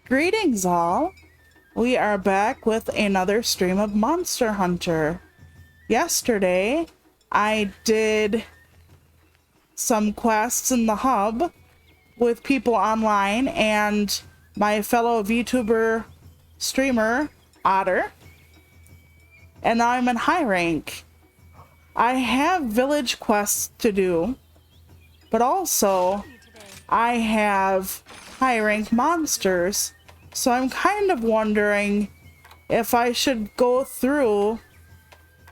Greetings all! We are back with another stream of Monster Hunter. Yesterday, I did some quests in the hub with people online and my fellow VTuber streamer, Otter. And now I'm in high rank. I have village quests to do, but also I have high rank monsters. So I'm kind of wondering if I should go through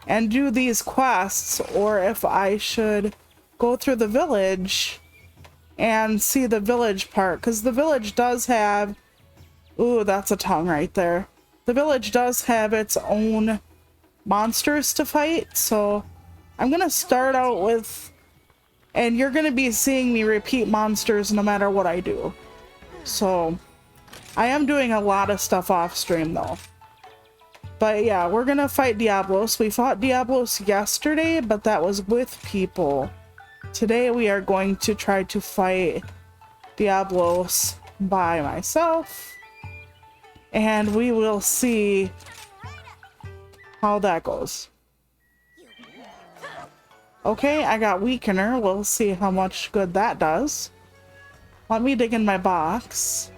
and do these quests or if I should go through the village and see the village part, because the village does have, ooh, that's a tongue right there. The village does have its own monsters to fight, so I'm gonna start out with, and you're gonna be seeing me repeat monsters no matter what I do. So I am doing a lot of stuff off stream though. But yeah, we're gonna fight Diablos. We fought Diablos yesterday, but that was with people. Today we are going to try to fight Diablos by myself. And we will see how that goes. Okay, I got Weakener. We'll see how much good that does. Let me dig in my box.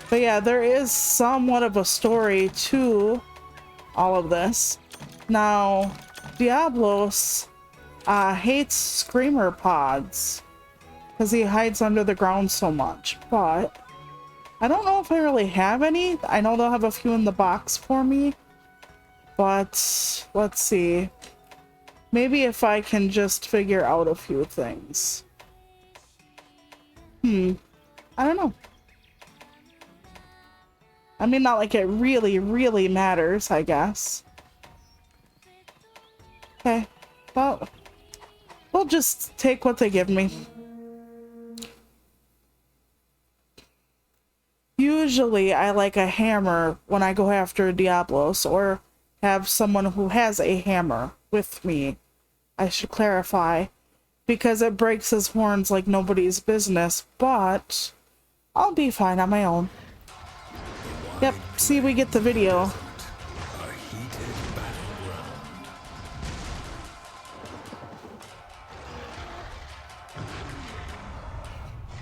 But yeah, there is somewhat of a story to all of this. Now, Diablos hates screamer pods because he hides under the ground so much, but I don't know if I really have any. I know they'll have a few in the box for me, but let's see. Maybe if I can just figure out a few things. I don't know. I mean, not like it really, really matters, I guess. Okay, well, we'll just take what they give me. Usually, I like a hammer when I go after Diablos, or have someone who has a hammer with me. I should clarify, because it breaks his horns like nobody's business, but I'll be fine on my own. Yep, see, we get the video.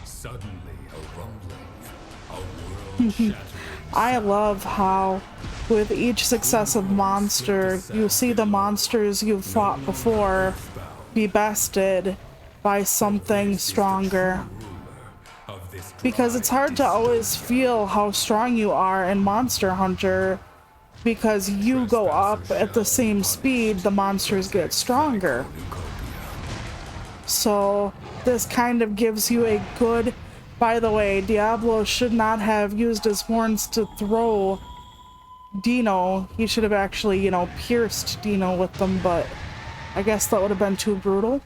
Suddenly a rumbling, a world shattering. I love how with each successive monster, you see the monsters you've fought before be bested by something stronger. Because it's hard to always feel how strong you are in Monster Hunter, because you go up at the same speed the monsters get stronger. So this kind of gives you a good, by the way, Diablo should not have used his horns to throw Dino. He should have actually, you know, pierced Dino with them, but I guess that would have been too brutal.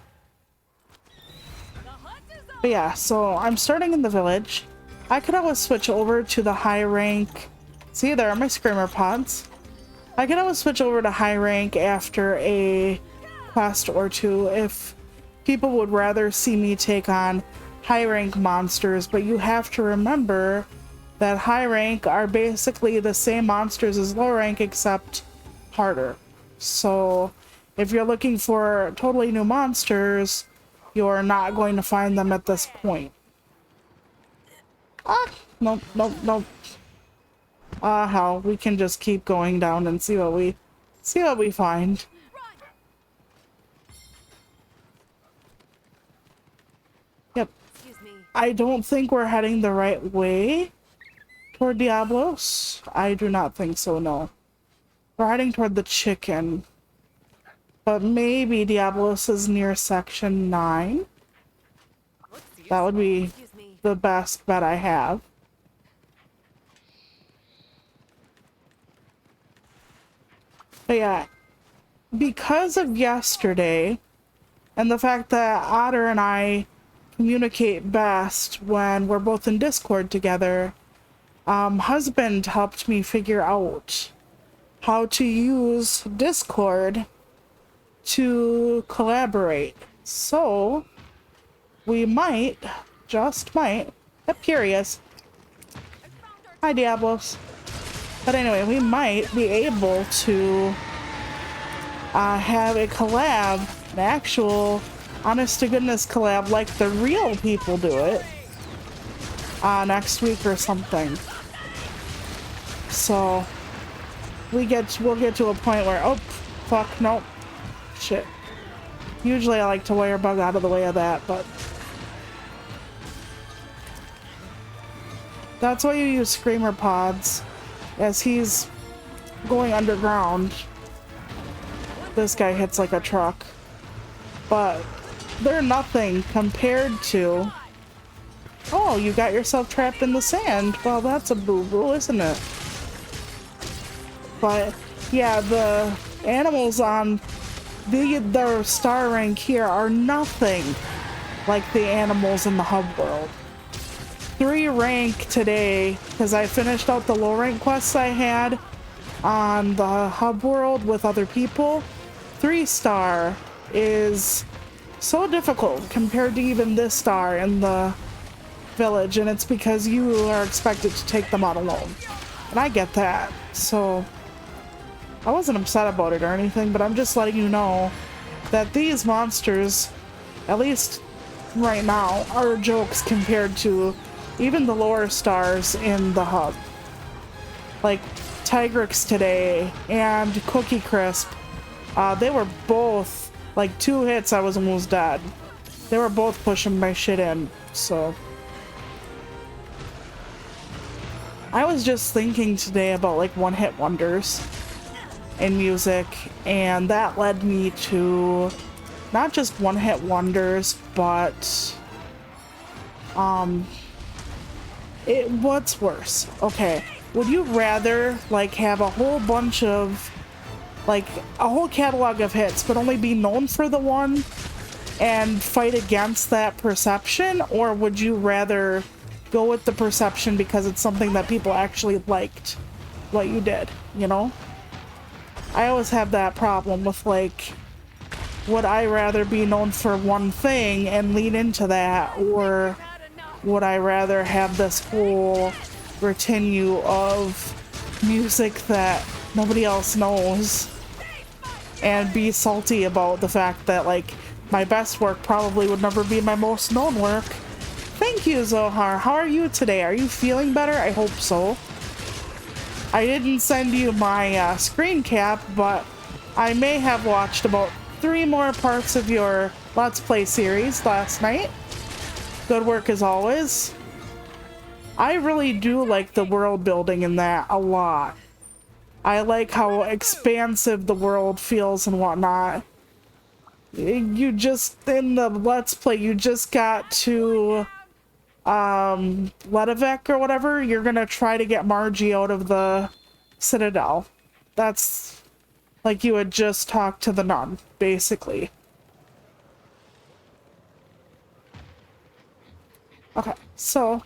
But yeah, so I'm starting in the village. I could always switch over to the high rank. See, there are my screamer pods. I could always switch over to high rank after a quest or two if people would rather see me take on high rank monsters, but you have to remember that high rank are basically the same monsters as low rank except harder. So if you're looking for totally new monsters, you're not going to find them at this point. Ah, nope, nope, nope. Hell, we can just keep going down and see what we find. Yep. I don't think we're heading the right way toward Diablos. I do not think so, no. We're heading toward the chicken. But maybe Diablos is near section 9. That would be the best bet I have. But yeah, because of yesterday, and the fact that Otter and I communicate best when we're both in Discord together, Husband helped me figure out how to use Discord to collaborate. So we might, just might, I'm curious, Hi, Diablos. But anyway, we might be able to have a collab, an actual honest to goodness collab like the real people do it next week or something. So we'll get to a point where, oh fuck, nope, shit. Usually I like to wire bug out of the way of that, but that's why you use screamer pods, as he's going underground. This guy hits like a truck, but they're nothing compared to, oh, you got yourself trapped in the sand. Well, that's a boo-boo, isn't it? But yeah, the animals on the star rank here are nothing like the animals in the hub world. 3 rank today, because I finished out the low rank quests I had on the hub world with other people. 3-star is so difficult compared to even this star in the village, and it's because you are expected to take them out alone. And I get that, so I wasn't upset about it or anything, but I'm just letting you know that these monsters, at least right now, are jokes compared to even the lower stars in the hub. Like Tigrix today and Cookie Crisp, they were both, like 2 hits I was almost dead. They were both pushing my shit in, so. I was just thinking today about like one-hit wonders in music, and that led me to not just one-hit wonders, but what's worse? Okay, would you rather like have a whole bunch of like a whole catalog of hits but only be known for the one and fight against that perception, or would you rather go with the perception because it's something that people actually liked what you did, you know? I always have that problem with like, would I rather be known for one thing and lean into that, or would I rather have this whole retinue of music that nobody else knows and be salty about the fact that like my best work probably would never be my most known work? Thank you, Zohar. How are you today? Are you feeling better? I hope so. I didn't send you my screen cap, but I may have watched about 3 more parts of your Let's Play series last night. Good work as always. I really do like the world building in that a lot. I like how expansive the world feels and whatnot. You just, in the Let's Play, you just got to Ledevec or whatever. You're gonna try to get Margie out of the Citadel. That's like you had just talked to the nun, basically. Okay, so,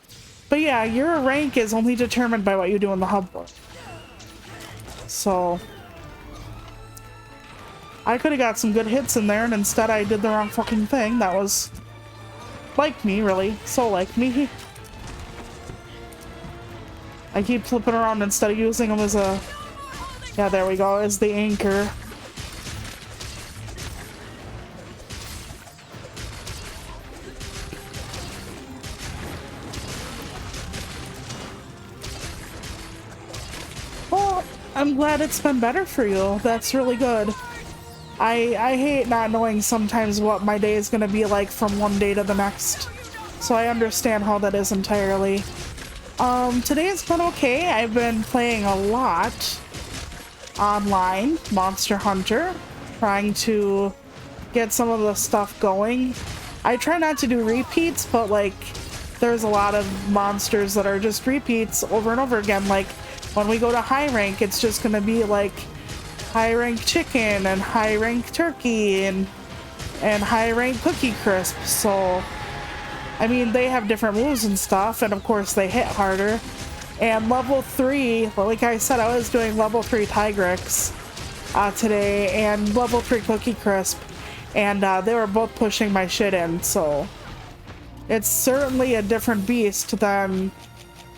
but yeah, your rank is only determined by what you do in the hub world. So, I could have got some good hits in there, and instead I did the wrong fucking thing. That was like me, really. So like me. I keep flipping around instead of using them as a... Yeah, there we go, as the anchor. Well, I'm glad it's been better for you. That's really good. I hate not knowing sometimes what my day is going to be like from one day to the next. So I understand how that is entirely. Today has been okay. I've been playing a lot online, Monster Hunter, trying to get some of the stuff going. I try not to do repeats, but like there's a lot of monsters that are just repeats over and over again. Like when we go to high rank, it's just going to be like high rank chicken and high rank turkey and high rank Cookie Crisp. So I mean, they have different moves and stuff, and of course they hit harder. And level 3, like I said, I was doing level 3 Tigrix today and level 3 Cookie Crisp, and they were both pushing my shit in, so it's certainly a different beast than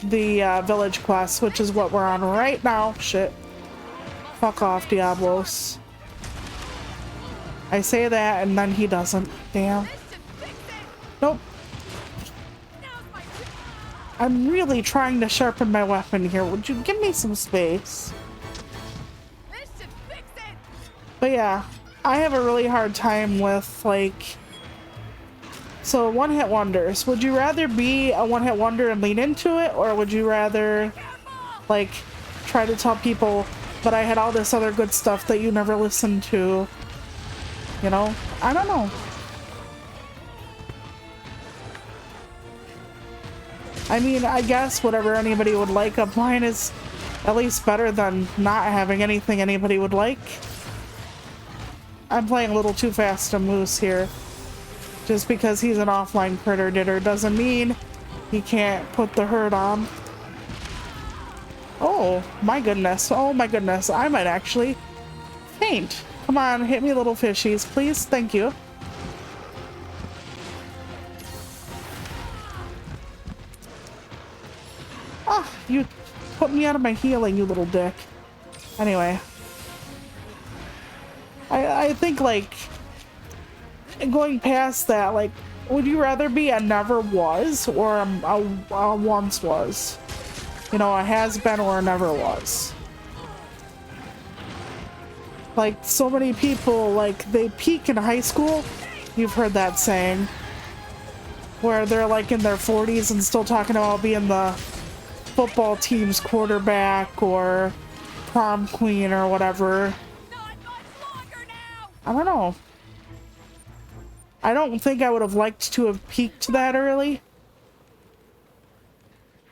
the village quest, which is what we're on right now. Shit. Fuck off, Diablos. I say that and then he doesn't. Damn. Nope. I'm really trying to sharpen my weapon here. Would you give me some space? But yeah, I have a really hard time with, like... So, one-hit wonders. Would you rather be a one-hit wonder and lean into it? Or would you rather, like, try to tell people, but I had all this other good stuff that you never listened to? You know? I don't know. I mean, I guess whatever anybody would like of mine is at least better than not having anything anybody would like. I'm playing a little too fast and loose here. Just because he's an offline critter ditter doesn't mean he can't put the hurt on. Oh my goodness. Oh my goodness. I might actually faint. Come on, hit me little fishies, please. Thank you. Ah, you put me out of my healing, you little dick. Anyway. I think, like, going past that, like, would you rather be a never was or a once was? You know, a has been or a never was. Like, so many people, like, they peak in high school. You've heard that saying. Where they're, like, in their 40s and still talking about being the football team's quarterback or prom queen or whatever. I don't know. I don't think I would have liked to have peaked that early.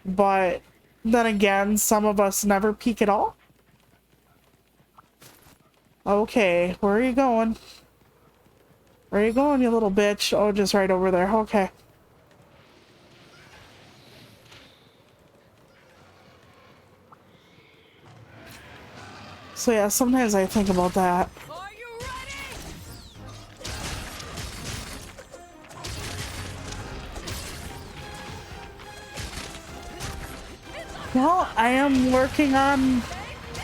But then again, some of us never peak at all. Okay, where are you going? Where are you going, you little bitch? Oh, just right over there. Okay. So yeah, sometimes I think about that. Well, I am working on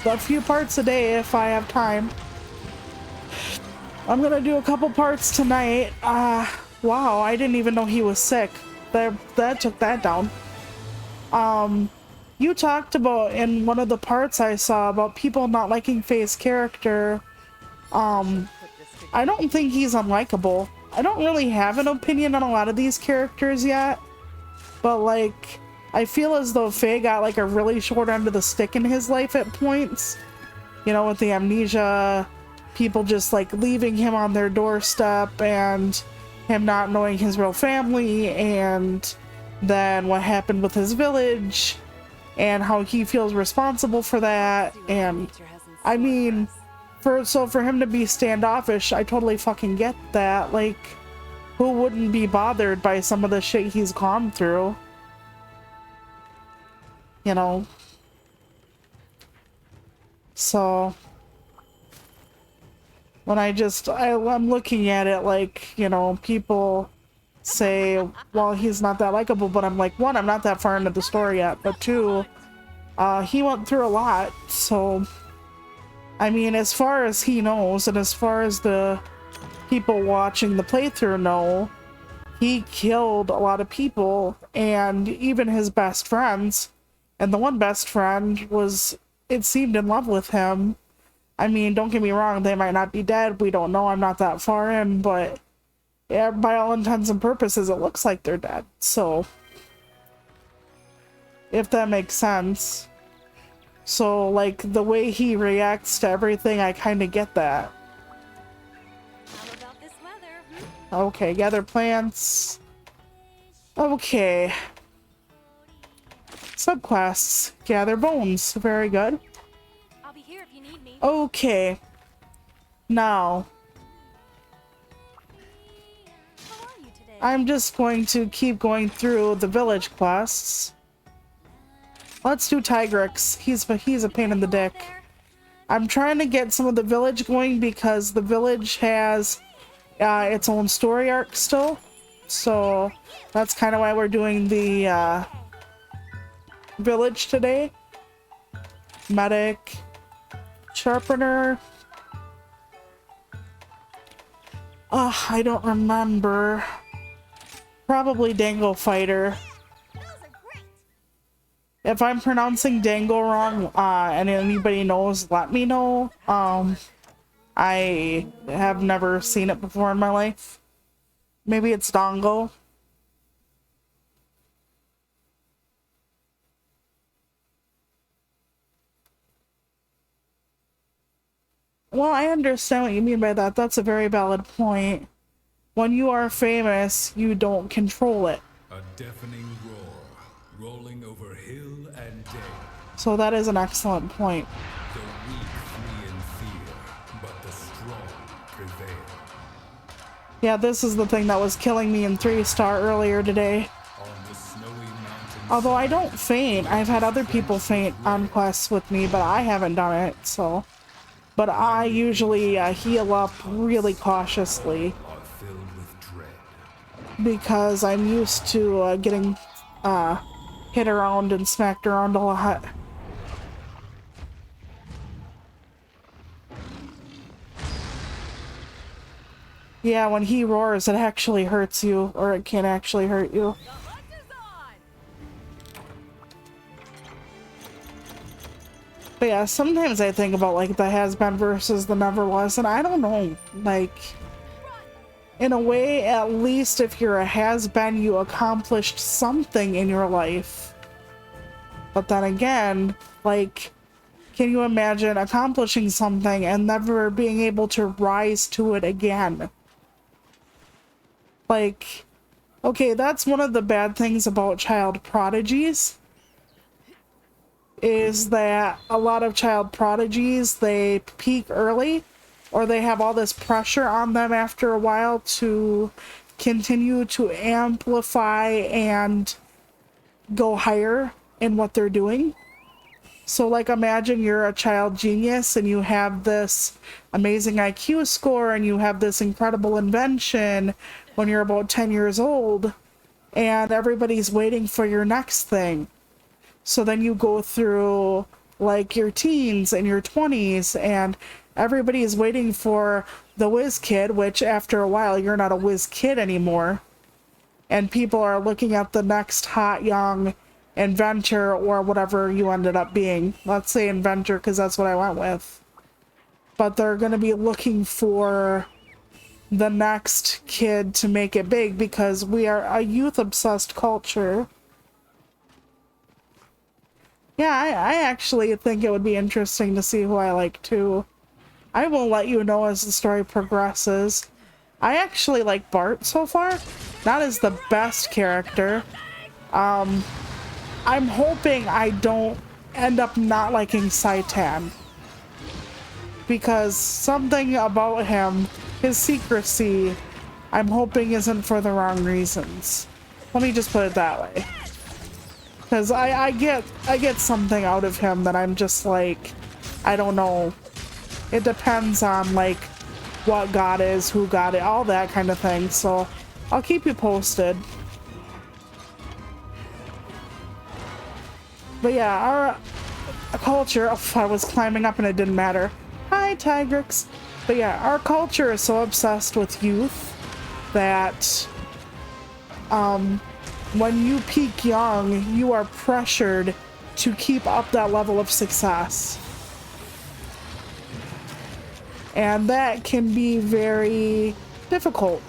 a few parts a day if I have time. I'm gonna do a couple parts tonight. Wow, I didn't even know he was sick. That took that down. You talked about in one of the parts I saw about people not liking Faye's character. I don't think he's unlikable. I don't really have an opinion on a lot of these characters yet, but like, I feel as though Faye got like a really short end of the stick in his life at points. You know, with the amnesia, people just like leaving him on their doorstep and him not knowing his real family, and then what happened with his village and how he feels responsible for that. And I mean, for him to be standoffish, I totally fucking get that. Like, who wouldn't be bothered by some of the shit he's gone through? You know? So when I'm looking at it like, you know, people say, well, he's not that likable, but I'm like, one, I'm not that far into the story yet, but two, he went through a lot. So I mean, as far as he knows, and as far as the people watching the playthrough know, he killed a lot of people, and even his best friends. And the one best friend was, it seemed, in love with him. I mean, don't get me wrong, they might not be dead. We don't know. I'm not that far in, but yeah, by all intents and purposes, it looks like they're dead. So, if that makes sense. So, like, the way he reacts to everything, I kind of get that. How about this weather? Okay, gather plants. Okay. Subquests. Gather bones. Very good. I'll be here if you need me. Okay. Now, How are you today? I'm just going to keep going through the village quests. Let's do Tigrex. He's a pain in the dick. I'm trying to get some of the village going because the village has its own story arc still. So that's kind of why we're doing the village today. Medic, sharpener. I don't remember. Probably Dango fighter. If I'm pronouncing Dango wrong, and anybody knows, let me know. I have never seen it before in my life. Maybe it's Dongo. Well, I understand what you mean by that. That's a very valid point. When you are famous, you don't control it. A deafening roar, rolling over hill and dale. So that is an excellent point. The weak flee in fear, but the strong prevail. Yeah, this is the thing that was killing me in 3-star earlier today. On the snowy mountains. Although I don't faint. I've had other people faint on quests with me, but I haven't done it, so. But I usually heal up really cautiously. Are filled with dread. Because I'm used to getting hit around and smacked around a lot. Yeah, when he roars, it actually hurts you, or it can actually hurt you. But yeah, sometimes I think about like the has been versus the never was, and I don't know, like, in a way, at least if you're a has been, you accomplished something in your life. But then again, like, can you imagine accomplishing something and never being able to rise to it again? Like, okay, that's one of the bad things about child prodigies, is that a lot of child prodigies, they peak early, or they have all this pressure on them after a while to continue to amplify and go higher in what they're doing. So like, imagine you're a child genius and you have this amazing IQ score and you have this incredible invention when you're about 10 years old, and everybody's waiting for your next thing. So then you go through like your teens and your 20s and everybody is waiting for the whiz kid, which after a while you're not a whiz kid anymore. And people are looking at the next hot young inventor or whatever you ended up being. Let's say inventor because that's what I went with. But they're going to be looking for the next kid to make it big because we are a youth obsessed culture. Yeah, I actually think it would be interesting to see who I like too. I will let you know as the story progresses. I actually like Bart so far. Not as the best character. I'm hoping I don't end up not liking Saitan. Because something about him, his secrecy, I'm hoping isn't for the wrong reasons. Let me just put it that way. Because I get something out of him that I'm just like, I don't know. It depends on like what God is, who God is, all that kind of thing. So I'll keep you posted. But yeah, our culture, oh, I was climbing up and it didn't matter. Hi, Tigrix. But yeah, our culture is so obsessed with youth that when you peak young, you are pressured to keep up that level of success. And that can be very difficult.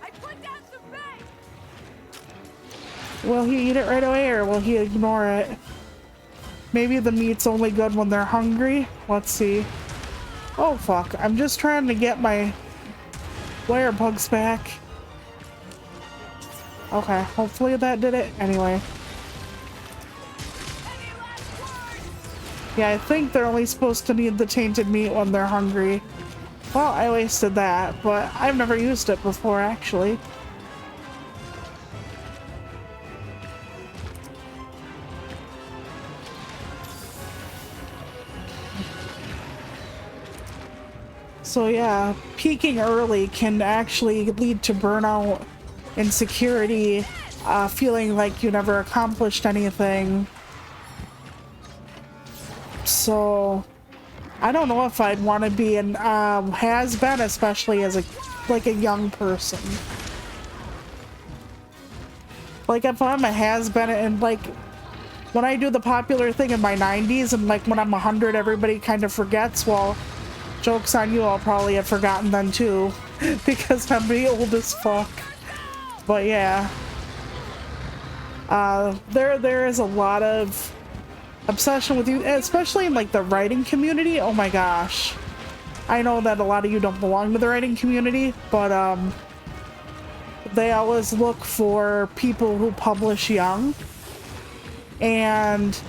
I put down some bait. Will he eat it right away or will he ignore it? Maybe the meat's only good when they're hungry. Let's see. Oh fuck, I'm just trying to get my wire bugs back. Okay, hopefully that did it. Anyway. Yeah, I think they're only supposed to need the tainted meat when they're hungry. Well, I wasted that, but I've never used it before, actually. So yeah, peaking early can actually lead to burnout, insecurity, feeling like you never accomplished anything. So I don't know if I'd want to be an has-been, especially as a young person. Like if I'm a has-been and like when I do the popular thing in my 90s and like when I'm 100 everybody kind of forgets, well, joke's on you, I'll probably have forgotten then too because I'm the old as fuck. But yeah, there is a lot of obsession with you, especially in like the writing community. Oh my gosh, I know that a lot of you don't belong to the writing community, but they always look for people who publish young. And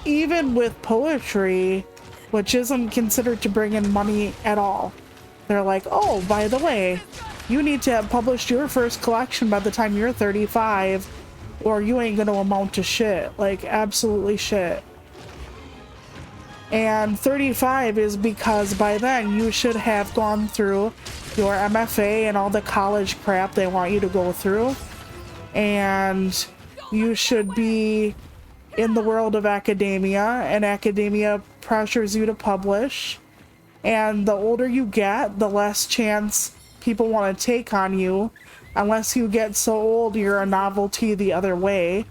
even with poetry, which isn't considered to bring in money at all, they're like, oh, by the way, you need to have published your first collection by the time you're 35 or you ain't gonna amount to shit. Like absolutely shit. And 35 is because by then you should have gone through your MFA and all the college crap they want you to go through, and you should be in the world of academia, and academia pressures you to publish, and the older you get, the less chance people want to take on you, unless you get so old you're a novelty the other way,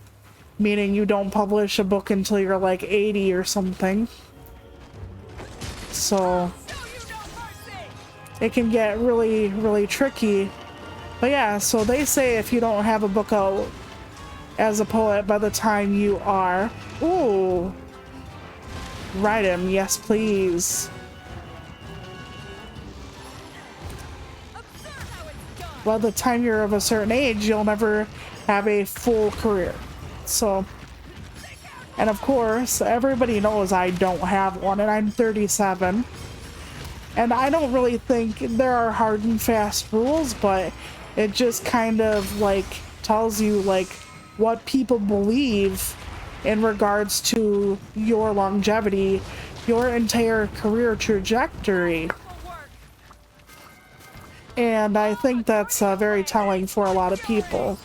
meaning you don't publish a book until you're like 80 or something. So it can get really, really tricky. But yeah, so they say if you don't have a book out as a poet by the time you are... Ooh. Write him, yes please. By the time you're of a certain age, you'll never have a full career. So... And of course, everybody knows I don't have one, and I'm 37. And I don't really think there are hard and fast rules, but it just kind of like tells you like what people believe in regards to your longevity, your entire career trajectory. And I think that's very telling for a lot of people.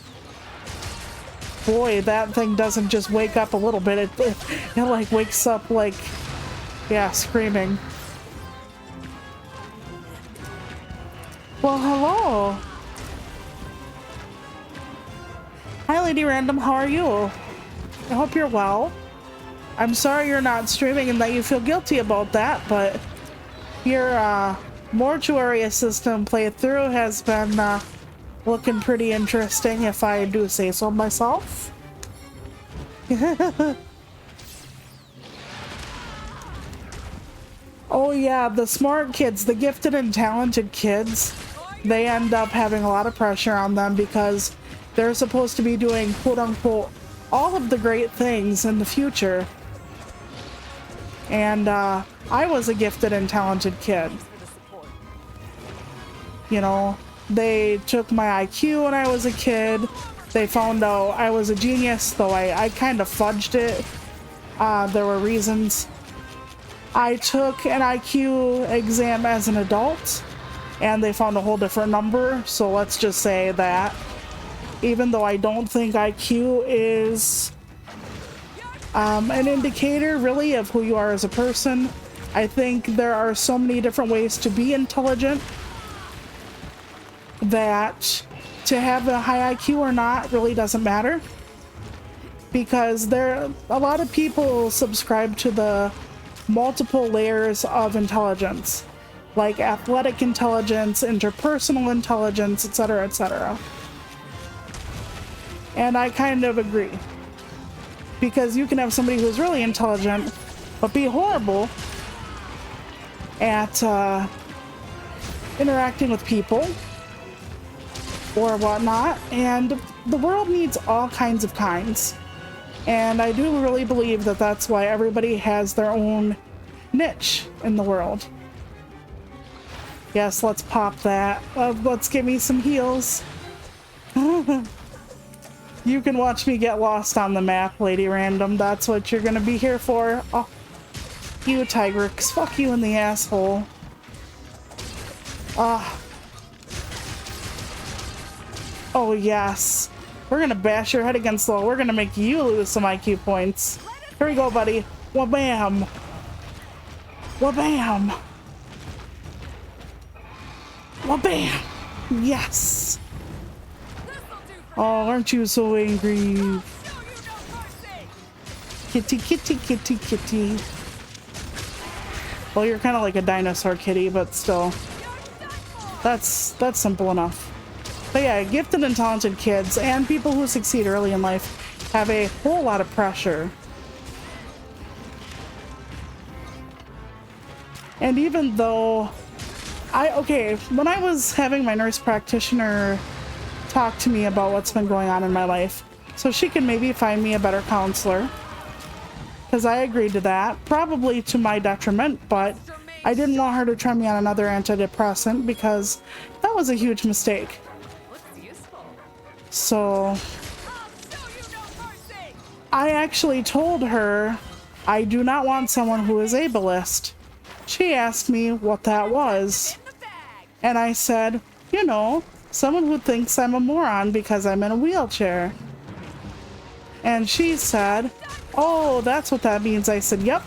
Boy, that thing doesn't just wake up a little bit, it like wakes up like, yeah, screaming. Well, hello. Hi, Lady Random, how are you? I hope you're well. I'm sorry you're not streaming and that you feel guilty about that, but your mortuary assistant playthrough has been looking pretty interesting, if I do say so myself. Oh yeah, the smart kids, the gifted and talented kids, they end up having a lot of pressure on them because they're supposed to be doing quote-unquote all of the great things in the future. And I was a gifted and talented kid. You know, they took my IQ when I was a kid. They found out I was a genius, though I kind of fudged it. There were reasons. I took an IQ exam as an adult, and they found a whole different number, so let's just say that. Even though I don't think IQ is an indicator, really, of who you are as a person, I think there are so many different ways to be intelligent that to have a high IQ or not really doesn't matter, because a lot of people subscribe to the multiple layers of intelligence, like athletic intelligence, interpersonal intelligence, etc., etc. And I kind of agree, because you can have somebody who's really intelligent but be horrible at interacting with people or whatnot, and the world needs all kinds of kinds. And I do really believe that that's why everybody has their own niche in the world. Yes, let's pop that. Let's give me some heals. You can watch me get lost on the map, Lady Random. That's what you're gonna be here for. Oh, you Tigrix. Fuck you in the asshole. Oh, yes. We're gonna bash your head against the wall. We're gonna make you lose some IQ points. Here we go, buddy. Wha-bam. Wha-bam. Wha-bam. Yes. Oh, aren't you so angry? Show you no mercy. Kitty, kitty, kitty, kitty. Well, you're kind of like a dinosaur kitty, but still. That's simple enough. But yeah, gifted and talented kids and people who succeed early in life have a whole lot of pressure. And even though when I was having my nurse practitioner talk to me about what's been going on in my life, so she could maybe find me a better counselor, because I agreed to that, probably to my detriment, but I didn't want her to try me on another antidepressant because that was a huge mistake. Looks useful. So I'll show you no mercy. I actually told her I do not want someone who is ableist. She asked me what that was, In the bag. and I said, you know, someone who thinks I'm a moron because I'm in a wheelchair. And she said, oh, that's what that means. I said, yep.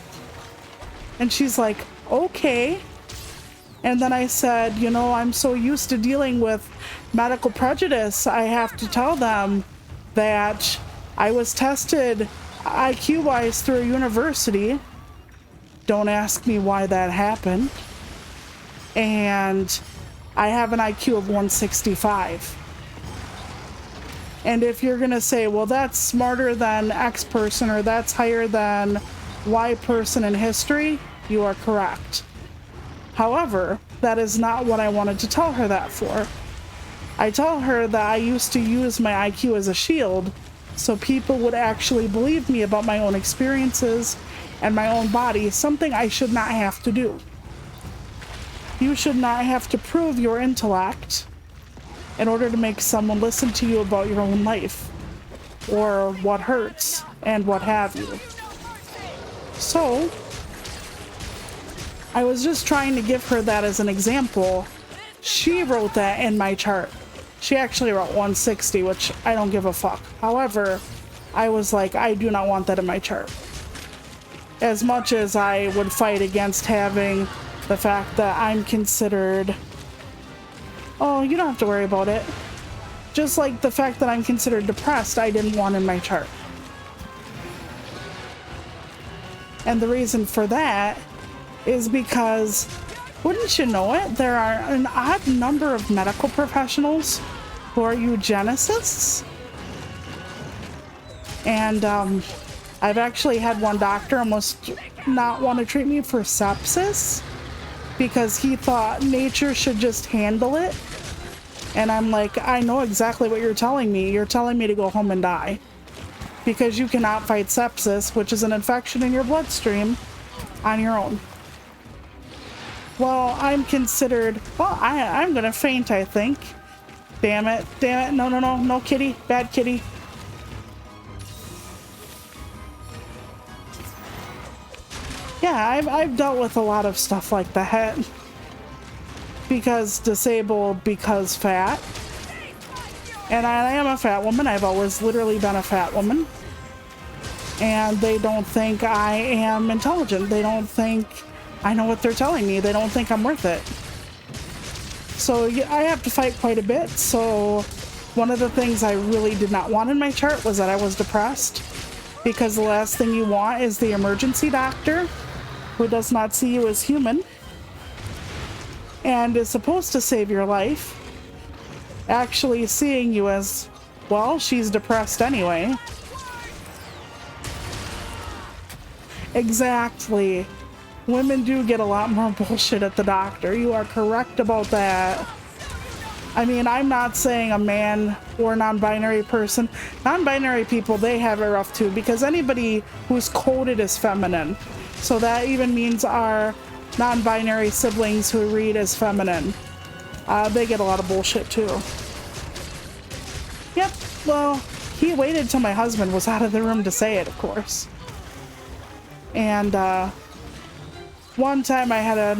And she's like, okay. And then I said, you know, I'm so used to dealing with medical prejudice, I have to tell them that I was tested IQ-wise through a university. Don't ask me why that happened. And I have an IQ of 165. And if you're gonna say, well, that's smarter than X person or that's higher than Y person in history, you are correct. However, that is not what I wanted to tell her that for. I tell her that I used to use my IQ as a shield so people would actually believe me about my own experiences and my own body, something I should not have to do. You should not have to prove your intellect in order to make someone listen to you about your own life or what hurts and what have you. So I was just trying to give her that as an example. She wrote that in my chart. She actually wrote 160, which I don't give a fuck. However, I was like, I do not want that in my chart. As much as I would fight against having the fact that I'm considered, oh, you don't have to worry about it. Just like the fact that I'm considered depressed, I didn't want in my chart. And the reason for that is because, wouldn't you know it, there are an odd number of medical professionals who are eugenicists. And I've actually had one doctor almost not want to treat me for sepsis because he thought nature should just handle it. And I'm like, I know exactly what you're telling me. You're telling me to go home and die because you cannot fight sepsis, which is an infection in your bloodstream, on your own. Well, I'm considered, well, I'm gonna faint, I think. Damn it, no kitty, bad kitty. Yeah, I've dealt with a lot of stuff like that. Because disabled, because fat. And I am a fat woman. I've always literally been a fat woman. And they don't think I am intelligent. They don't think I know what they're telling me. They don't think I'm worth it. So I have to fight quite a bit. So one of the things I really did not want in my chart was that I was depressed. Because the last thing you want is the emergency doctor who does not see you as human and is supposed to save your life, actually seeing you as, well, she's depressed anyway. Exactly. Women do get a lot more bullshit at the doctor. You are correct about that. I mean, I'm not saying a man or non-binary person. Non-binary people, they have it rough too, because anybody who's coded as feminine, so that even means our non-binary siblings who read as feminine, they get a lot of bullshit too. Yep, well, he waited till my husband was out of the room to say it, of course. And one time I had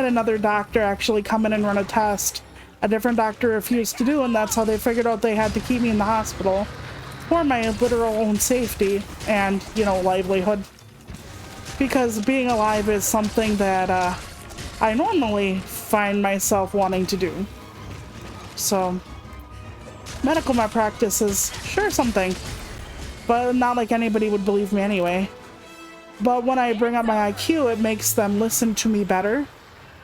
another doctor actually come in and run a test a different doctor refused to do, and that's how they figured out they had to keep me in the hospital for my literal own safety and, you know, livelihood. Because being alive is something that I normally find myself wanting to do. So, medical malpractice is sure something, but not like anybody would believe me anyway. But when I bring up my IQ, it makes them listen to me better.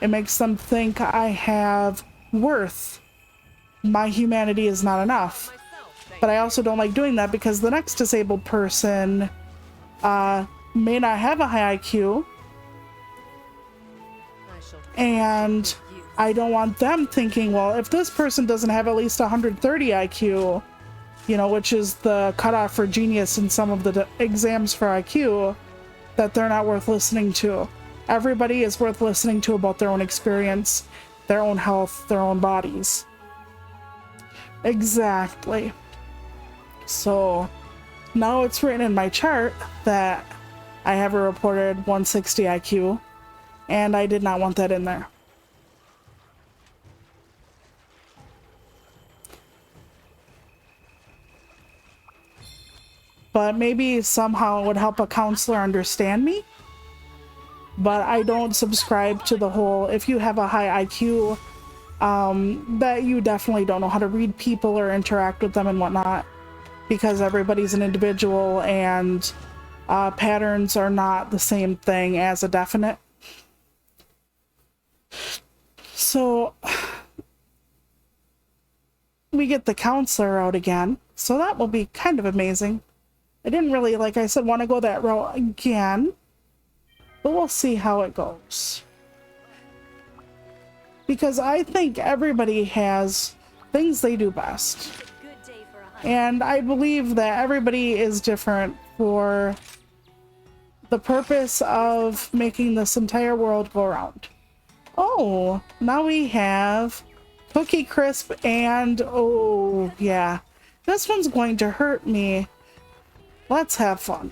It makes them think I have worth. My humanity is not enough. But I also don't like doing that because the next disabled person may not have a high IQ, and I don't want them thinking, well, if this person doesn't have at least 130 IQ, you know, which is the cutoff for genius in some of the exams for IQ, that they're not worth listening to. Everybody is worth listening to about their own experience, their own health, their own bodies. Exactly. So now it's written in my chart that I have a reported 160 IQ, and I did not want that in there. But maybe somehow it would help a counselor understand me. But I don't subscribe to the whole, if you have a high IQ, that you definitely don't know how to read people or interact with them and whatnot. Because everybody's an individual, and patterns are not the same thing as a definite. So we get the counselor out again, so that will be kind of amazing. I didn't really, like I said, want to go that route again, but we'll see how it goes. Because I think everybody has things they do best. And I believe that everybody is different for the purpose of making this entire world go around. Oh, now we have Cookie Crisp and, oh yeah, this one's going to hurt me. Let's have fun.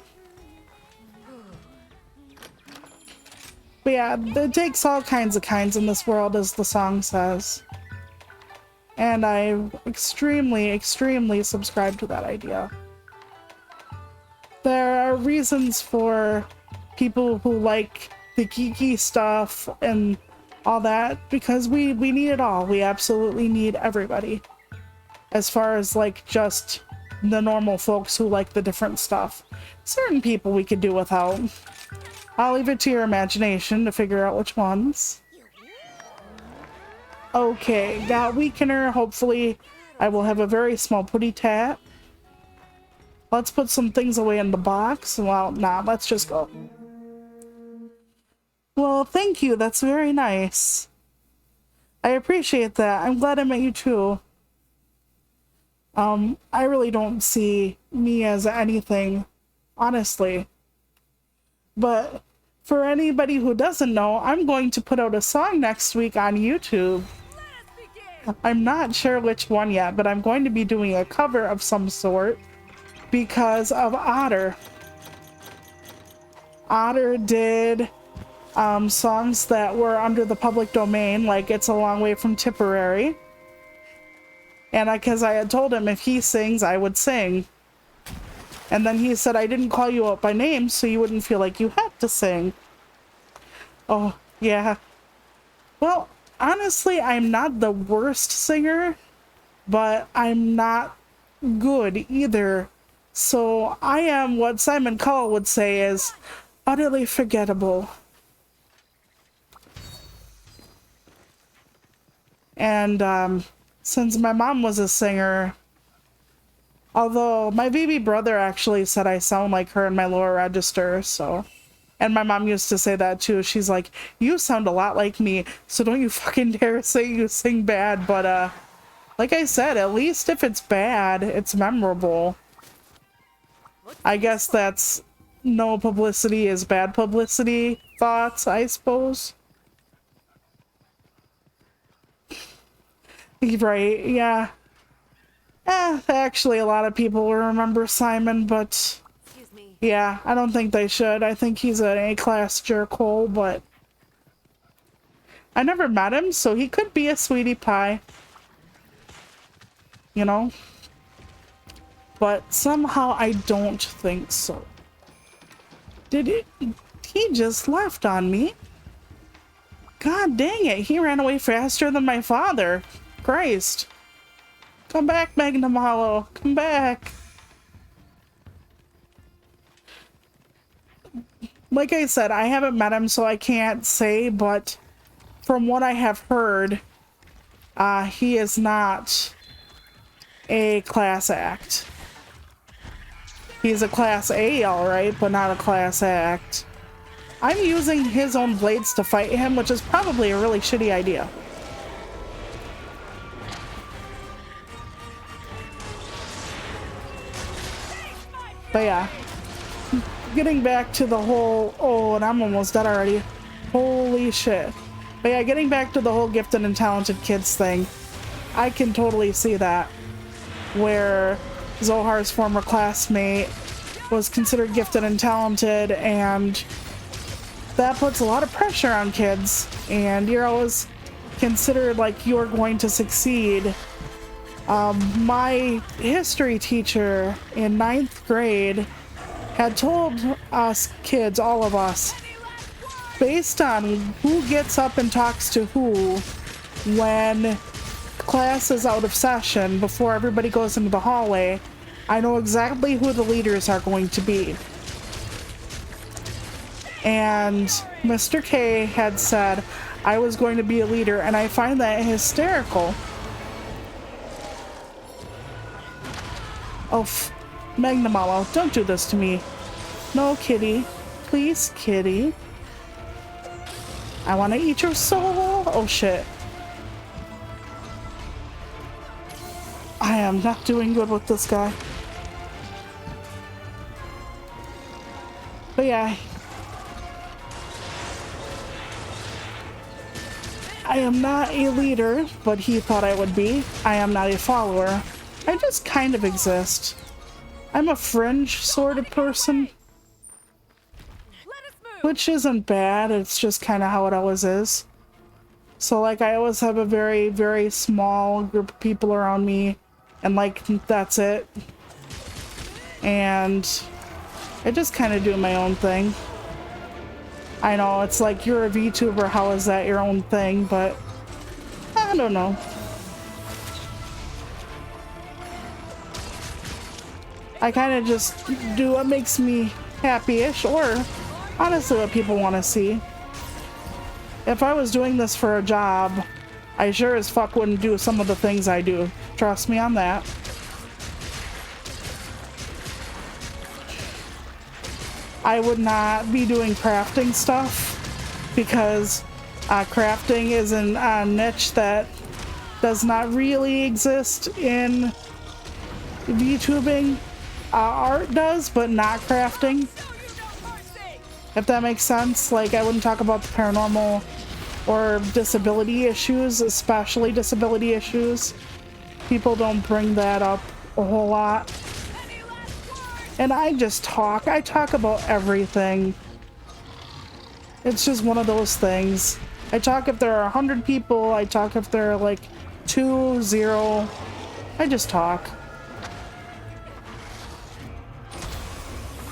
But yeah, it takes all kinds of kinds in this world, as the song says. And I extremely, extremely subscribe to that idea. There are reasons for people who like the geeky stuff and all that, because we need it all. We absolutely need everybody. As far as like just the normal folks who like the different stuff. Certain people we could do without. I'll leave it to your imagination to figure out which ones. Okay, got Weakener. Hopefully I will have a very small putty tat. Let's put some things away in the box. Well, nah, let's just go. Well, thank you. That's very nice. I appreciate that. I'm glad I met you too. I really don't see me as anything, honestly. But for anybody who doesn't know, I'm going to put out a song next week on YouTube. I'm not sure which one yet, but I'm going to be doing a cover of some sort because of Otter. Otter did songs that were under the public domain, like It's a Long Way from Tipperary. And because I had told him if he sings, I would sing. And then he said, I didn't call you out by name so you wouldn't feel like you had to sing. Oh, yeah. Well, honestly, I'm not the worst singer, but I'm not good either. So I am what Simon Cowell would say is utterly forgettable. And since my mom was a singer, although my baby brother actually said I sound like her in my lower register, so... And my mom used to say that too. She's like, you sound a lot like me, so don't you fucking dare say you sing bad. But like I said, at least if it's bad, it's memorable. I guess that's no publicity is bad publicity thoughts, I suppose. Right, yeah. Actually, a lot of people will remember Simon, but... yeah, I don't think they should. I think he's an A-class jerkhole, but... I never met him, so he could be a sweetie pie. you know? But somehow I don't think so. Did it? He just left on me. God dang it, he ran away faster than my father. Christ. Come back, Magnum Hollow. Come back. Like I said, I haven't met him, so I can't say, but from what I have heard, he is not a class act. He's a class A, alright, but not a class act. I'm using his own blades to fight him, which is probably a really shitty idea. But yeah, getting back to the whole, oh, and I'm almost dead already. Holy shit. But yeah, getting back to the whole gifted and talented kids thing, I can totally see that. Where Zohar's former classmate was considered gifted and talented, and that puts a lot of pressure on kids, and you're always considered like you're going to succeed. My history teacher in 9th grade had told us kids, all of us, based on who gets up and talks to who when class is out of session before everybody goes into the hallway, I know exactly who the leaders are going to be. And Mr. K had said I was going to be a leader, and I find that hysterical. Oh, Magnum Hollow, don't do this to me. No, kitty. Please, kitty. I want to eat your soul. Oh, shit. I am not doing good with this guy. But yeah. I am not a leader, but he thought I would be. I am not a follower. I just kind of exist. I'm a fringe sort of person. Let us move. Which isn't bad, it's just kind of how it always is. So like I always have a very, very small group of people around me, and like that's it. And I just kind of do my own thing. I know, it's like you're a VTuber, how is that your own thing? But I don't know. I kind of just do what makes me happy-ish, or honestly what people want to see. If I was doing this for a job, I sure as fuck wouldn't do some of the things I do. Trust me on that. I would not be doing crafting stuff because crafting is a niche that does not really exist in VTubing. Art does, but not crafting. If that makes sense. Like, I wouldn't talk about the paranormal or disability issues, especially disability issues. People don't bring that up a whole lot. And I just talk. I talk about everything. It's just one of those things. I talk if there are 100 people. I talk if there are like 2, 0. I just talk.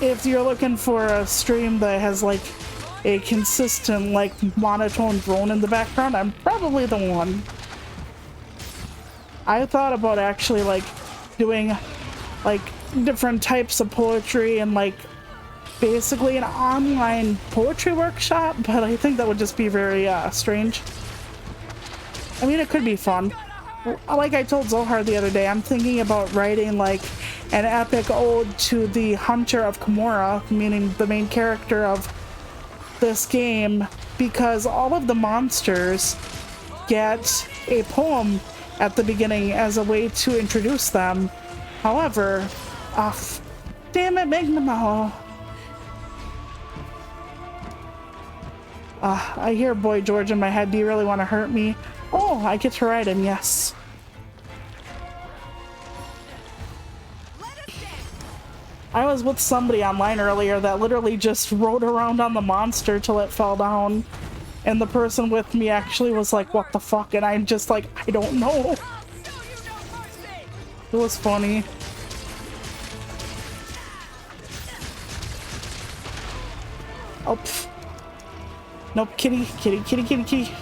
If you're looking for a stream that has like a consistent like monotone drone in the background, I'm probably the one. I thought about actually like doing like different types of poetry and like basically an online poetry workshop, but I think that would just be very strange. I mean, it could be fun. Like I told Zohar the other day, I'm thinking about writing like an epic ode to the Hunter of Kimura, meaning the main character of this game, because all of the monsters get a poem at the beginning as a way to introduce them. However, damn it, Magnum Hollow. I hear Boy George in my head. Do you really want to hurt me? Oh, I get to ride him, yes. I was with somebody online earlier that literally just rode around on the monster till it fell down. And the person with me actually was like, what the fuck? And I'm just like, I don't know. It was funny. Oh, pff. Nope, kitty, kitty, kitty, kitty, kitty.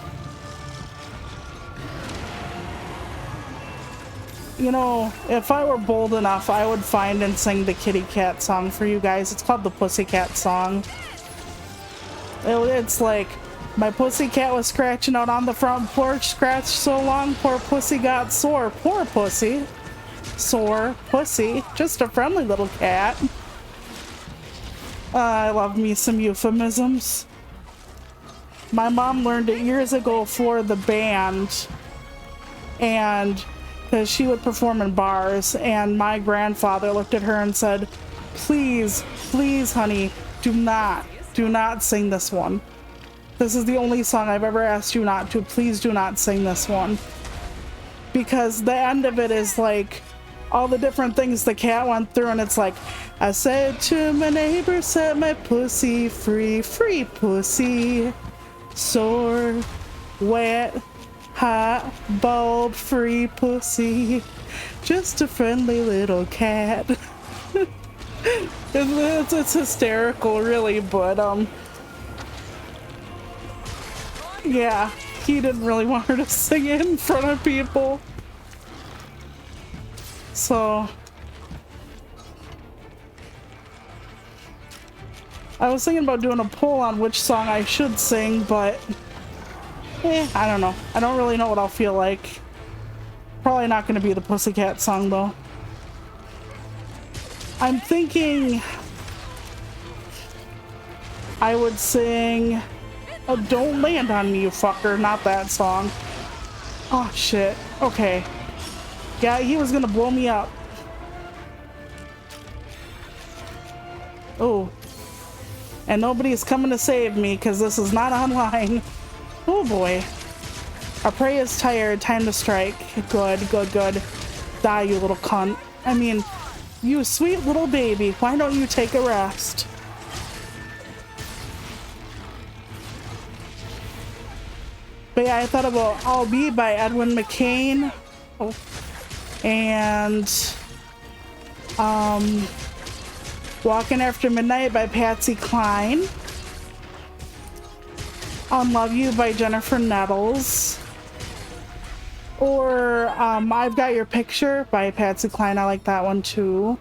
You know, if I were bold enough, I would find and sing the kitty cat song for you guys. It's called the Pussycat Song. It's like, my pussycat was scratching out on the front porch, scratched so long, poor pussy got sore. Poor pussy. Sore pussy. Just a friendly little cat. I love me some euphemisms. My mom learned it years ago for the band, and because she would perform in bars, and my grandfather looked at her and said, please, please, honey, do not sing this one. This is the only song I've ever asked you not to. Please do not sing this one. Because the end of it is like all the different things the cat went through, and it's like, I said to my neighbor, set my pussy free, free pussy. Sore, wet, hot, bald, free pussy. Just a friendly little cat. It's hysterical, really, but yeah, he didn't really want her to sing it in front of people. So I was thinking about doing a poll on which song I should sing, but I don't know. I don't really know what I'll feel like. Probably not going to be the Pussycat song, though. I'm thinking I would sing Oh, Don't Land on Me, you fucker. Not that song. Oh, shit. Okay. Yeah, he was going to blow me up. Oh. And nobody's coming to save me because this is not online. Oh boy. Our prey is tired. Time to strike. Good, good, good. Die, you little cunt. I mean, you sweet little baby. Why don't you take a rest? But yeah, I thought about I'll Be by Edwin McCain. Oh. And Walking After Midnight by Patsy Cline. Love You by Jennifer Nettles. Or I've Got Your Picture by Patsy Cline. I like that one too.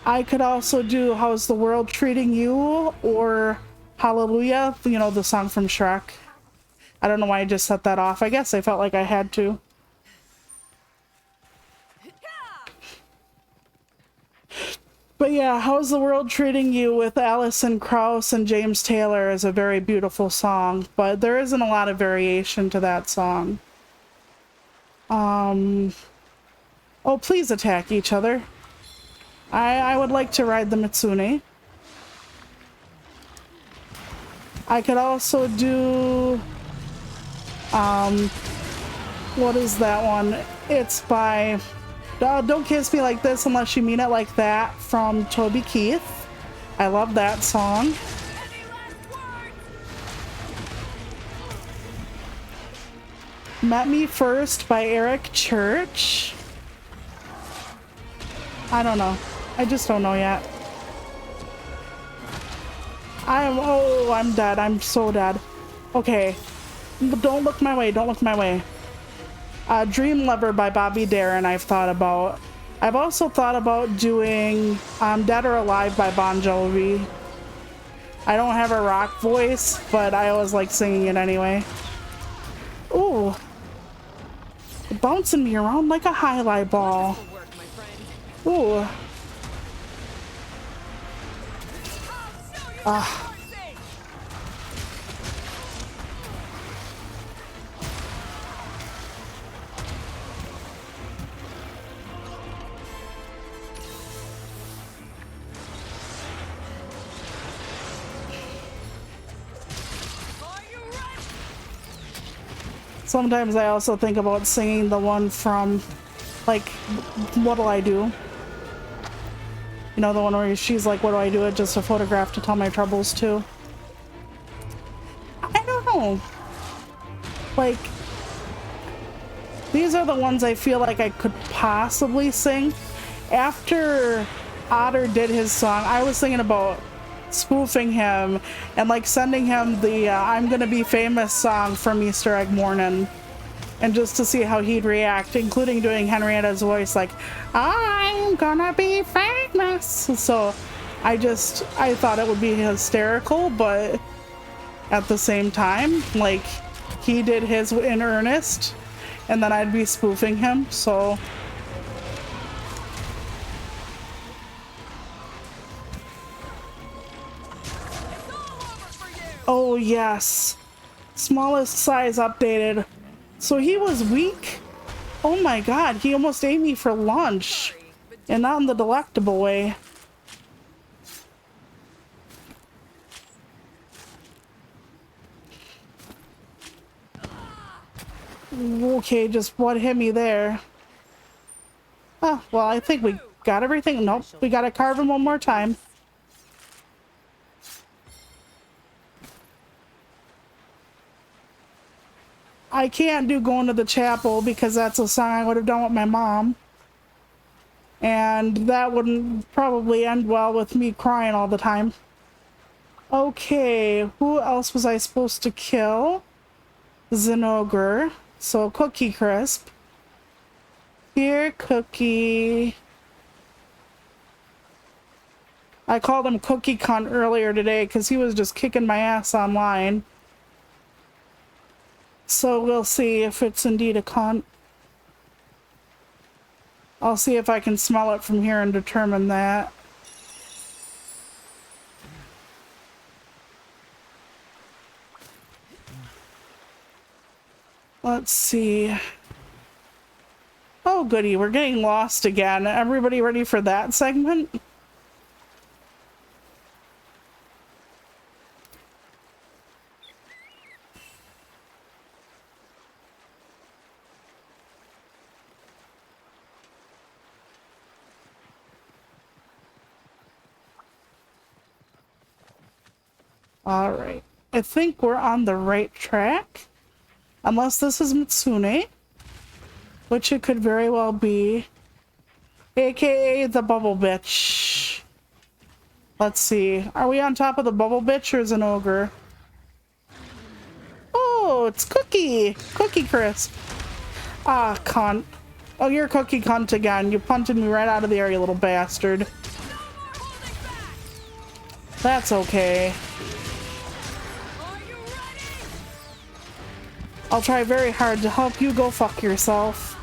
I could also do How's the World Treating You, or Hallelujah, you know, the song from Shrek. I don't know why I just set that off. I guess I felt like I had to. But yeah, How's the World Treating You with Alison Krauss and James Taylor is a very beautiful song, but there isn't a lot of variation to that song. Oh, Please Attack Each Other. I would like to ride the Mitsune. I could also do what is that one? It's by Don't Kiss Me Like This Unless You Mean It Like That from Toby Keith. I love that song. Met Me First by Eric Church. I don't know. I just don't know yet. I'm dead. I'm so dead. Okay. Don't look my way. Don't look my way. Dream Lover by Bobby Darin I've thought about. I've also thought about doing Dead or Alive by Bon Jovi. I don't have a rock voice, but I always like singing it anyway. Ooh. Bouncing me around like a highlight ball. Ooh. Ah. Sometimes I also think about singing the one from, like, What'll I Do? You know, the one where she's like, what do I do? It just a photograph to tell my troubles to. I don't know. Like, These are the ones I feel like I could possibly sing. After Otter did his song, I was thinking about spoofing him and like sending him the I'm Gonna Be Famous song from Easter Egg Morning, and just to see how he'd react, including doing Henrietta's voice like, I'm gonna be famous. So I thought it would be hysterical, but at the same time, like, he did his in earnest, and then I'd be spoofing him, so. Oh yes, smallest size updated. So he was weak. Oh my god, he almost ate me for lunch, and not in the delectable way. Okay, just what hit me there? Oh, well, I think we got everything. Nope, we gotta carve him one more time. I can't do Going to the Chapel because that's a song I would have done with my mom. And that wouldn't probably end well with me crying all the time. Okay, who else was I supposed to kill? Zinogre. So Cookie Crisp. Here, Cookie. I called him Cookie Cunt earlier today because he was just kicking my ass online. So we'll see if it's indeed a cunt. I'll see if I can smell it from here and determine that. Let's see. Oh goody, we're getting lost again. Everybody ready for that segment? All right, I think we're on the right track. Unless this is Mitsune, which it could very well be, aka the Bubble Bitch. Let's see, are we on top of the Bubble Bitch or is it an ogre? Oh, it's Cookie! Cookie Crisp. Ah, cunt. Oh, you're Cookie Cunt again. You punted me right out of the air, you little bastard. That's okay. I'll try very hard to help you go fuck yourself.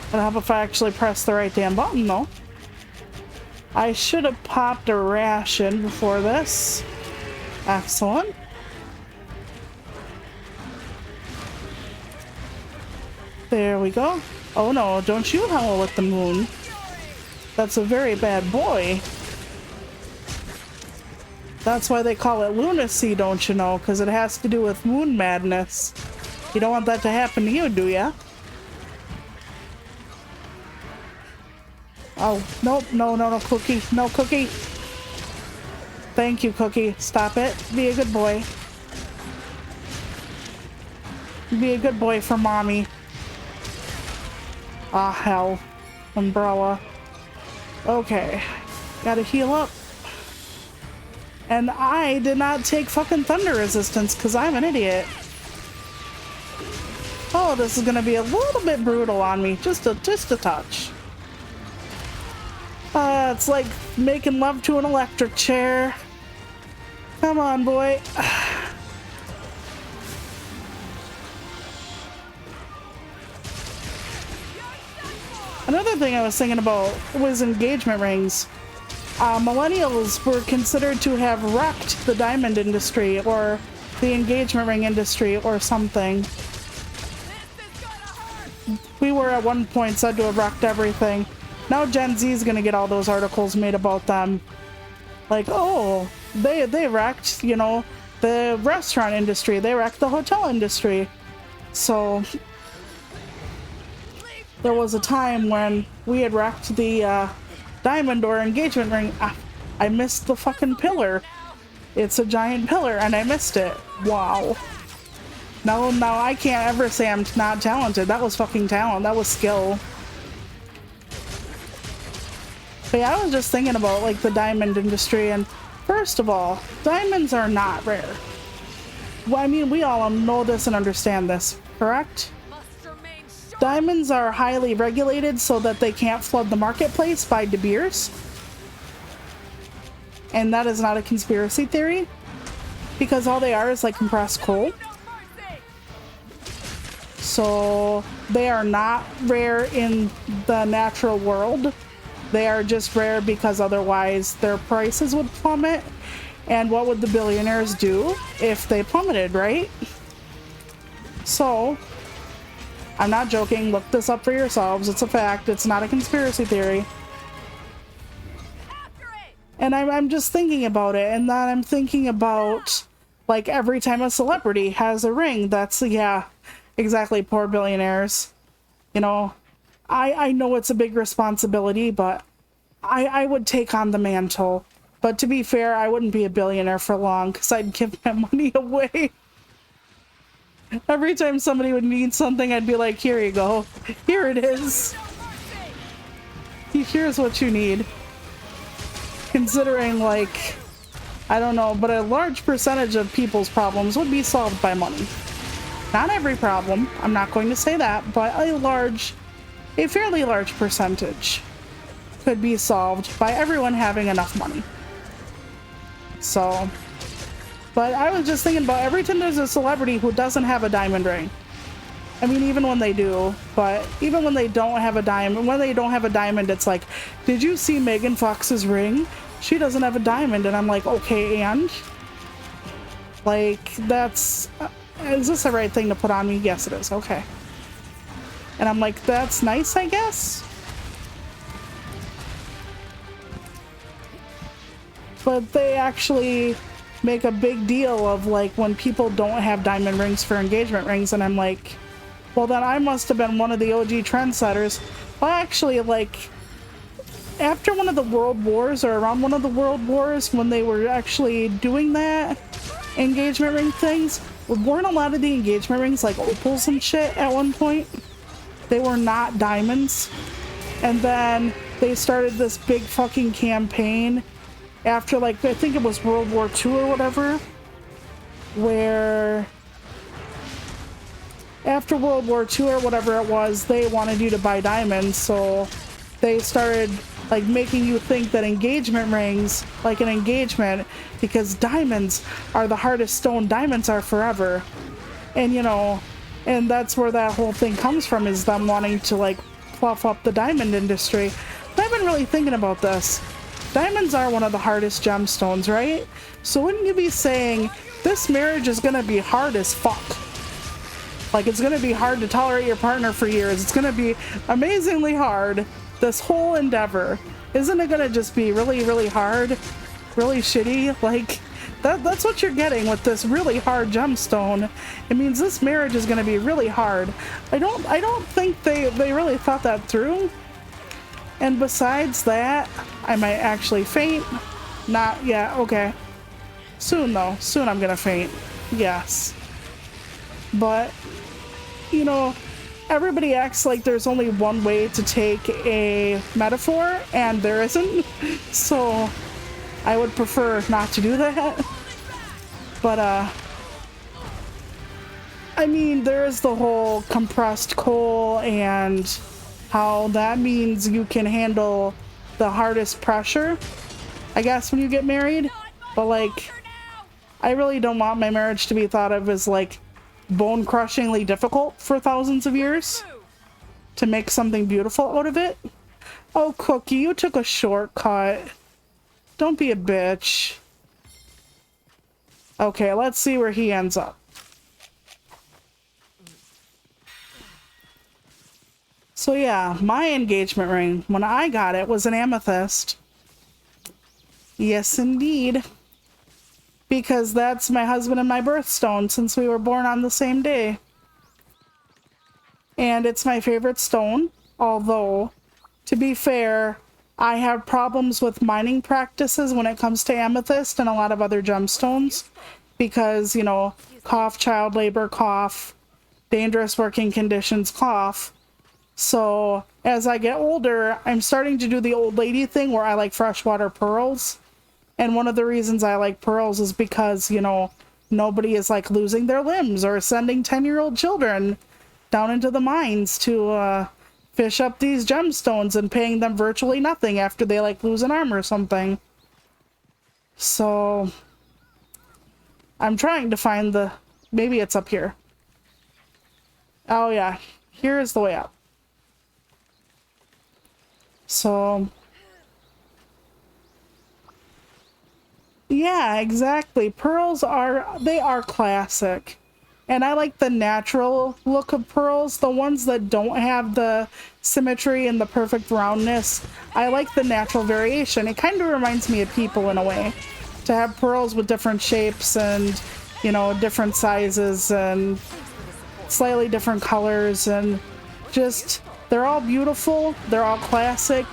I don't know if I actually pressed the right damn button though. I should have popped a ration before this. Excellent. There we go. Oh no, don't you howl at the moon. That's a very bad boy. That's why they call it lunacy, don't you know? Because it has to do with moon madness. You don't want that to happen to you, do ya? Oh, nope, no, Cookie. No, Cookie. Thank you, Cookie. Stop it. Be a good boy. Be a good boy for mommy. Ah, hell. Umbrella. Okay. Gotta heal up. And I did not take fucking thunder resistance because I'm an idiot. Oh, this is gonna be a little bit brutal on me. Just a touch. It's like making love to an electric chair. Come on, boy. Another thing I was thinking about was engagement rings. Millennials were considered to have wrecked the diamond industry or the engagement ring industry or something. We were at one point said to have wrecked everything. Now Gen Z is gonna get all those articles made about them. Like, oh, they wrecked, you know, the restaurant industry, they wrecked the hotel industry. So there was a time when we had wrecked the diamond or engagement ring. I missed the fucking pillar. It's a giant pillar and I missed it. Wow. No, I can't ever say I'm not talented. That was fucking talent. That was skill. But yeah, I was just thinking about like the diamond industry, and first of all, diamonds are not rare. Well, I mean, we all know this and understand this, correct? Must remain sharp. Diamonds are highly regulated so that they can't flood the marketplace by De Beers. And that is not a conspiracy theory, because all they are is like compressed coal. No mercy. So they are not rare in the natural world. They are just rare because otherwise their prices would plummet. And what would the billionaires do if they plummeted, right? So, I'm not joking. Look this up for yourselves. It's a fact. It's not a conspiracy theory. After it. And I'm just thinking about it. And then I'm thinking about, like, every time a celebrity has a ring, that's, yeah, exactly, poor billionaires. You know, I know it's a big responsibility, but I would take on the mantle. But to be fair, I wouldn't be a billionaire for long because I'd give my money away. Every time somebody would need something, I'd be like, here you go. Here it is. No mercy. Here's what you need. Considering, like, I don't know, but a large percentage of people's problems would be solved by money. Not every problem, I'm not going to say that, but a fairly large percentage could be solved by everyone having enough money. So, but I was just thinking about every time there's a celebrity who doesn't have a diamond ring. I mean, even when they do, but even when they don't have a diamond, it's like, did you see Megan Fox's ring? She doesn't have a diamond. And I'm like, okay, and? Like, that's, is this the right thing to put on me? Yes, it is. Okay. And I'm like, that's nice, I guess. But they actually make a big deal of like when people don't have diamond rings for engagement rings, and I'm like, well, then I must have been one of the OG trendsetters. Well, actually, like after one of the world wars, or around one of the world wars, when they were actually doing that engagement ring things, weren't a lot of the engagement rings like opals and shit at one point? They were not diamonds. And then they started this big fucking campaign after, like, I think it was World War II or whatever, where after World War II or whatever it was, they wanted you to buy diamonds, so they started, like, making you think that engagement rings, like an engagement, because diamonds are the hardest stone, diamonds are forever. And, you know, and that's where that whole thing comes from, is them wanting to, like, fluff up the diamond industry. But I've been really thinking about this. Diamonds are one of the hardest gemstones, right? So wouldn't you be saying this marriage is gonna be hard as fuck? Like, it's gonna be hard to tolerate your partner for years. It's gonna be amazingly hard, this whole endeavor. Isn't it gonna just be really, really hard? Really shitty? Like, that's what you're getting with this really hard gemstone. It means this marriage is gonna be really hard. I don't think they really thought that through. And besides that, I might actually faint. Not yet, okay. Soon though, soon I'm gonna faint. Yes. But, you know, everybody acts like there's only one way to take a metaphor, and there isn't. So, I would prefer not to do that. But, I mean, there is the whole compressed coal and how that means you can handle the hardest pressure, I guess, when you get married. But like, I really don't want my marriage to be thought of as like bone-crushingly difficult for thousands of years to make something beautiful out of it. Oh, Cookie, you took a shortcut. Don't be a bitch. Okay, let's see where he ends up. So yeah, my engagement ring, when I got it, was an amethyst. Yes, indeed. Because that's my husband and my birthstone, since we were born on the same day. And it's my favorite stone, although, to be fair, I have problems with mining practices when it comes to amethyst and a lot of other gemstones because, you know, cough, child labor, cough, dangerous working conditions, cough. So as I get older, I'm starting to do the old lady thing where I like freshwater pearls. And one of the reasons I like pearls is because, you know, nobody is like losing their limbs or sending 10-year-old children down into the mines to fish up these gemstones and paying them virtually nothing after they like lose an arm or something. So I'm trying to find the, maybe it's up here. Oh yeah, here is the way up. So yeah, exactly. Pearls are, they are classic. And I like the natural look of pearls, the ones that don't have the symmetry and the perfect roundness. I like the natural variation. It kind of reminds me of people in a way. To have pearls with different shapes and, you know, different sizes and slightly different colors and just, they're all beautiful, they're all classic,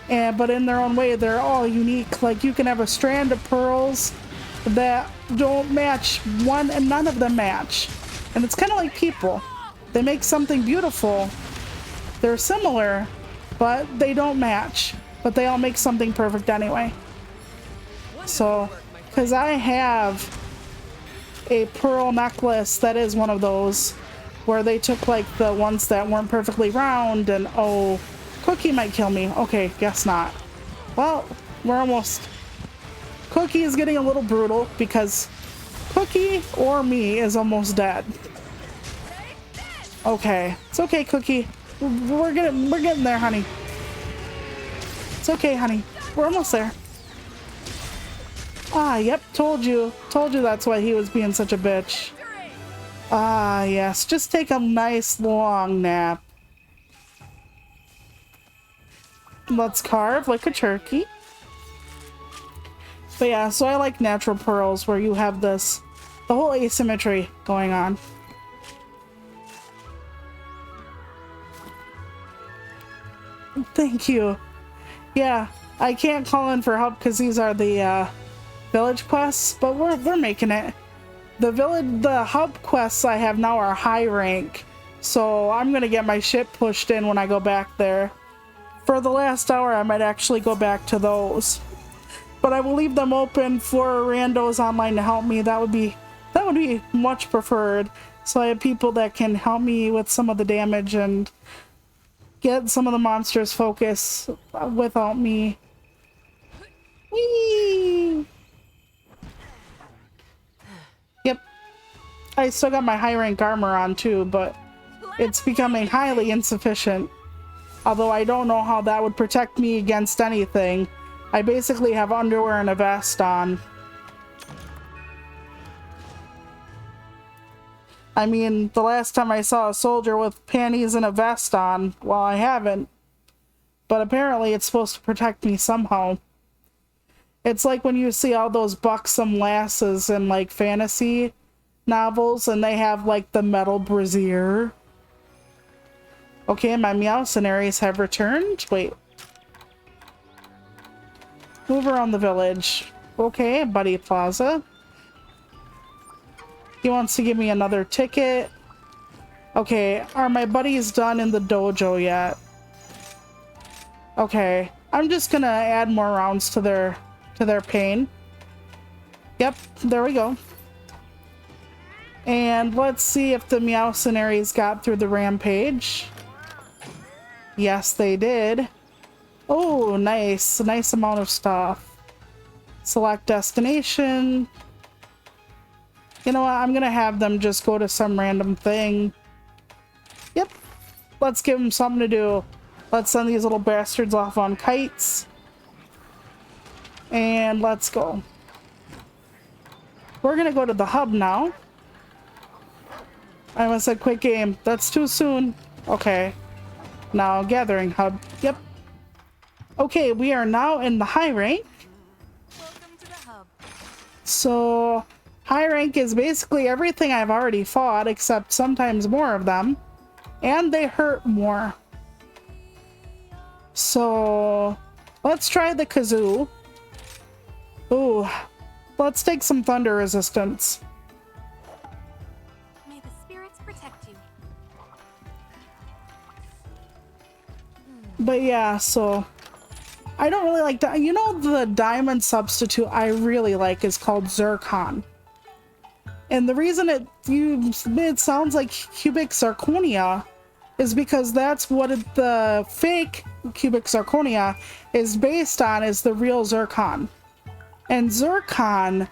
and but in their own way, they're all unique. Like you can have a strand of pearls that don't match one and none of them match. And it's kind of like people. They make something beautiful. They're similar, but they don't match. But they all make something perfect anyway. So, because I have a pearl necklace that is one of those where they took like the ones that weren't perfectly round and oh, Cookie might kill me. Okay, guess not. Well, we're almost... Cookie is getting a little brutal because Cookie or me is almost dead. Okay, it's okay, Cookie. We're getting there, honey. It's okay, honey. We're almost there. Ah, yep, told you that's why he was being such a bitch. Ah, yes, just take a nice long nap. Let's carve like a turkey. But yeah, so I like natural pearls where you have this, the whole asymmetry going on. Thank you. Yeah, I can't call in for help because these are the village quests, but we're making it. The hub quests I have now are high rank, so I'm gonna get my shit pushed in when I go back there. For the last hour, I might actually go back to those. But I will leave them open for randos online to help me. That would be much preferred. So I have people that can help me with some of the damage and get some of the monsters focus without me. Whee! Yep. I still got my high rank armor on too, but it's becoming highly insufficient. Although I don't know how that would protect me against anything. I basically have underwear and a vest on. I mean, the last time I saw a soldier with panties and a vest on, well, I haven't. But apparently it's supposed to protect me somehow. It's like when you see all those buxom lasses in like fantasy novels and they have like the metal brassiere. Okay, my Meowcenaries have returned. Wait. Move around the village. Okay, Buddy Plaza. He wants to give me another ticket. Okay, are my buddies done in the dojo yet? Okay, I'm just gonna add more rounds to their pain. Yep, there we go. And let's see if the Meowcenaries got through the rampage. Yes, they did. Oh, nice. A nice amount of stuff. Select destination. You know what? I'm gonna have them just go to some random thing. Yep. Let's give them something to do. Let's send these little bastards off on kites. And let's go. We're gonna go to the hub now. I almost said quick game. That's too soon. Okay. Now gathering hub. Yep. Okay, we are now in the high rank. Welcome to the hub. So high rank is basically everything I've already fought, except sometimes more of them. And they hurt more. So Let's try the kazoo. Ooh, let's take some thunder resistance. May the spirits protect you. But yeah, so I don't really like that. You know, the diamond substitute I really like is called zircon. And the reason it sounds like cubic zirconia is because that's what the fake cubic zirconia is based on, is the real zircon. And zircon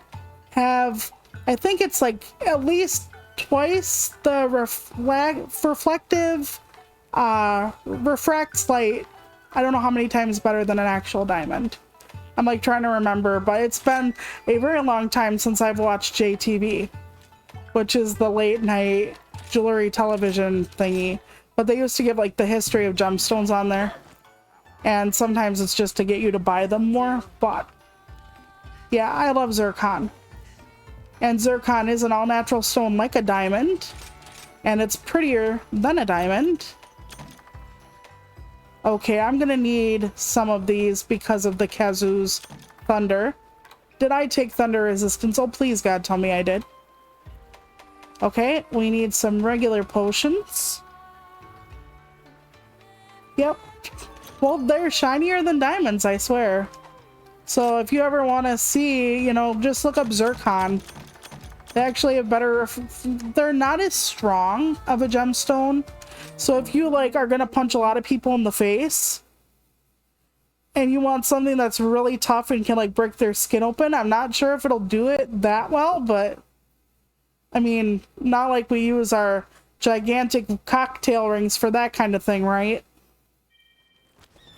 have, I think it's like at least twice the reflective refracts light. I don't know how many times better than an actual diamond. I'm like trying to remember, but it's been a very long time since I've watched JTV, which is the late night jewelry television thingy. But they used to give like the history of gemstones on there. And sometimes it's just to get you to buy them more. But yeah, I love zircon. And zircon is an all-natural stone like a diamond. And it's prettier than a diamond. Okay, I'm gonna need some of these because of the Kazoo's thunder. Did I take thunder resistance? Oh, please, God, tell me I did. Okay, we need some regular potions. Yep. Well, they're shinier than diamonds, I swear. So if you ever want to see, you know, just look up zircon. They actually have better... They're not as strong of a gemstone. So if you like are gonna punch a lot of people in the face and you want something that's really tough and can like break their skin open, I'm not sure if it'll do it that well, but I mean, not like we use our gigantic cocktail rings for that kind of thing, right?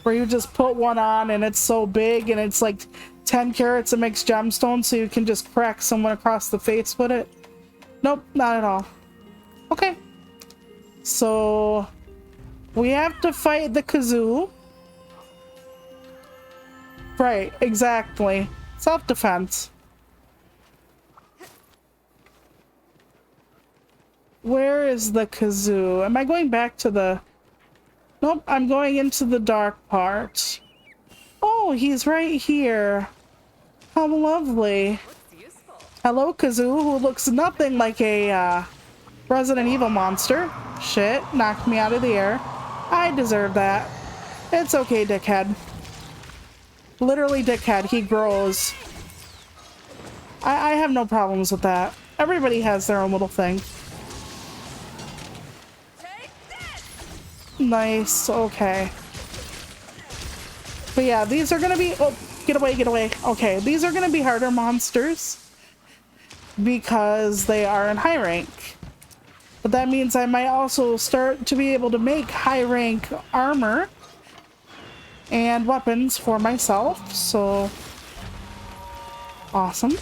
Where you just put one on and it's so big and it's like 10 carats of mixed gemstones so you can just crack someone across the face with it. Nope, not at all. Okay. So we have to fight the kazoo. Right, exactly. Self-defense. Where is the kazoo? Am I going back to the... Nope, I'm going into the dark part. Oh, he's right here. How lovely. Hello, kazoo, who looks nothing like a Resident Evil monster. Shit, knocked me out of the air. I deserve that. It's okay, dickhead. Literally, dickhead, he grows. I have no problems with that. Everybody has their own little thing. Nice, okay. But yeah, these are gonna be... Oh, get away, get away. Okay, these are gonna be harder monsters because they are in high rank. But that means I might also start to be able to make high rank armor and weapons for myself, so awesome.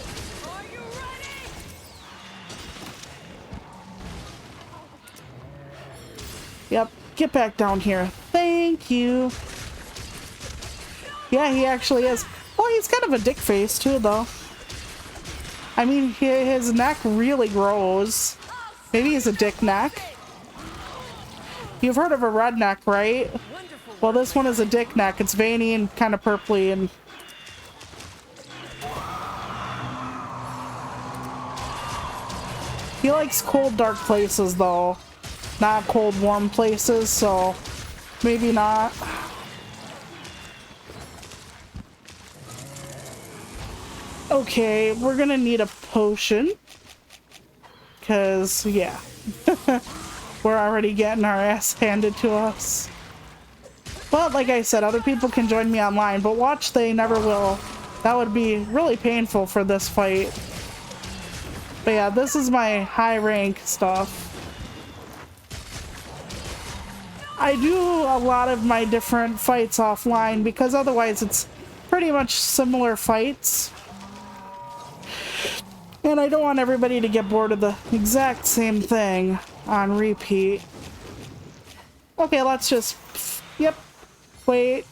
Yep, get back down here. Thank you. Yeah, he actually is. Well, he's kind of a dick face too, though. I mean, his neck really grows. Maybe he's a dick neck. You've heard of a redneck, right? Well, this one is a dick neck. It's veiny and kind of purpley and... He likes cold, dark places, though. Not cold, warm places, so maybe not. Okay, we're gonna need a potion. Because, yeah. We're already getting our ass handed to us. But, like I said, other people can join me online, but watch they never will. That would be really painful for this fight. But yeah, this is my high rank stuff. I do a lot of my different fights offline because otherwise it's pretty much similar fights. And I don't want everybody to get bored of the exact same thing on repeat. Okay, let's just... Yep. Wait.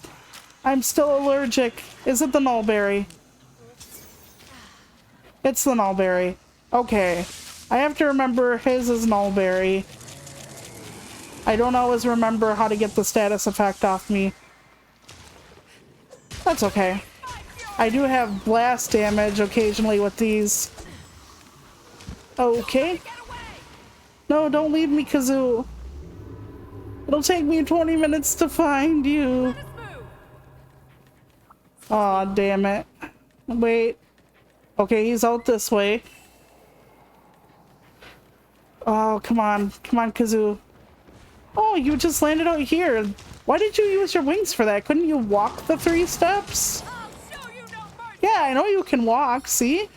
I'm still allergic. Is it the nullberry? It's the nullberry. Okay. I have to remember his is nullberry. I don't always remember how to get the status effect off me. That's okay. I do have blast damage occasionally with these. Okay. No, don't leave me, Kazoo. It'll take me 20 minutes to find you. Aw, damn it. Wait. Okay, he's out this way. Oh, come on. Come on, Kazoo. Oh, you just landed out here. Why did you use your wings for that? Couldn't you walk the 3 steps? Yeah, I know you can walk, see?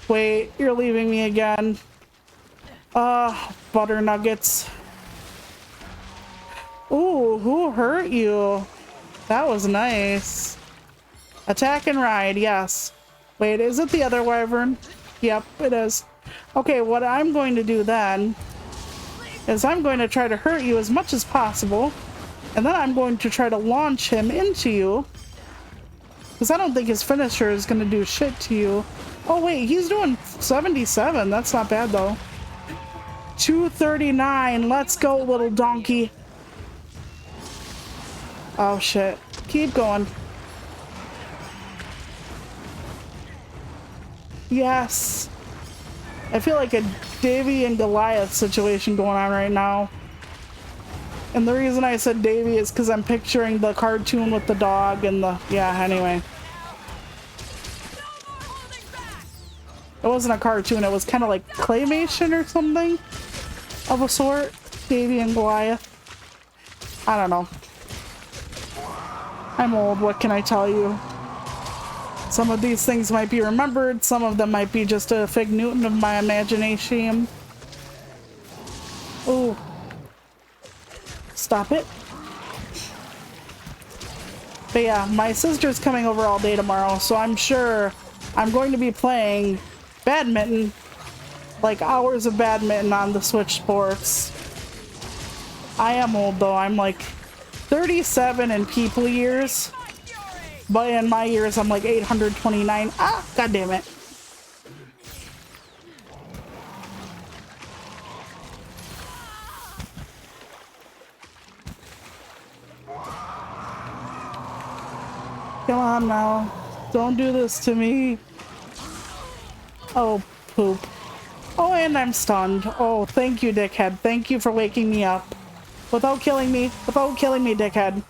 Wait, you're leaving me again. Butter nuggets. Ooh, who hurt you? That was nice. Attack and ride, yes. Wait, is it the other wyvern? Yep, it is. Okay, what I'm going to do then is I'm going to try to hurt you as much as possible, and then I'm going to try to launch him into you, because I don't think his finisher is going to do shit to you. Oh wait, he's doing 77. That's not bad though. 239. Let's go, little donkey. Oh shit. Keep going. Yes. I feel like a Davy and Goliath situation going on right now. And the reason I said Davy is because I'm picturing the cartoon with the dog and the... Yeah, anyway. It wasn't a cartoon, it was kind of like claymation or something of a sort. Davy and Goliath. I don't know. I'm old, what can I tell you? Some of these things might be remembered, some of them might be just a fig Newton of my imagination. Ooh. Stop it. But yeah, my sister's coming over all day tomorrow, so I'm sure I'm going to be playing badminton, like hours of badminton on the Switch Sports. I am old though, I'm like 37 in people years, but in my years I'm like 829. Ah, god damn it. Come on now, don't do this to me. Oh, poop. Oh, and I'm stunned. Oh, thank you, dickhead. Thank you for waking me up. Without killing me. Without killing me, dickhead.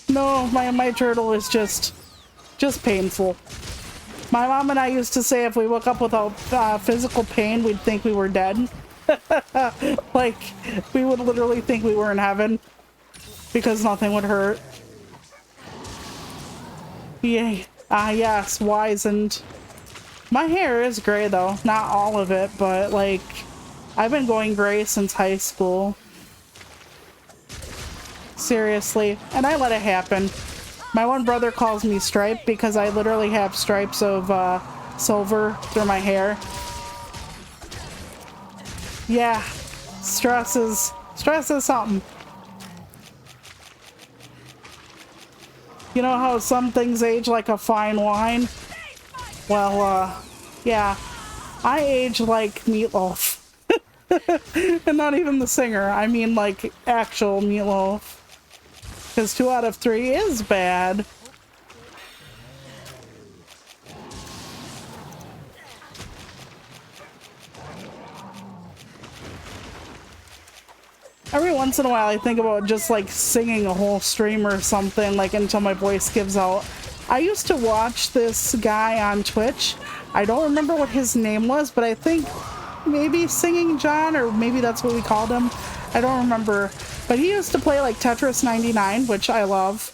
No, my turtle is just painful. My mom and I used to say if we woke up without physical pain, we'd think we were dead. Like, we would literally think we were in heaven because nothing would hurt. Yay. Ah, yes, wizened. My hair is gray though, not all of it, but like, I've been going gray since high school. Seriously, and I let it happen. My one brother calls me Stripe because I literally have stripes of silver through my hair. Yeah, stress is something. You know how some things age like a fine wine? Well, yeah, I age like Meatloaf. And not even the singer, I mean like actual Meatloaf. Because 2 out of 3 is bad. Every once in a while I think about just like singing a whole stream or something, like until my voice gives out. I used to watch this guy on Twitch. I don't remember what his name was, but I think maybe Singing John, or maybe that's what we called him. I don't remember. But he used to play like Tetris 99, which I love.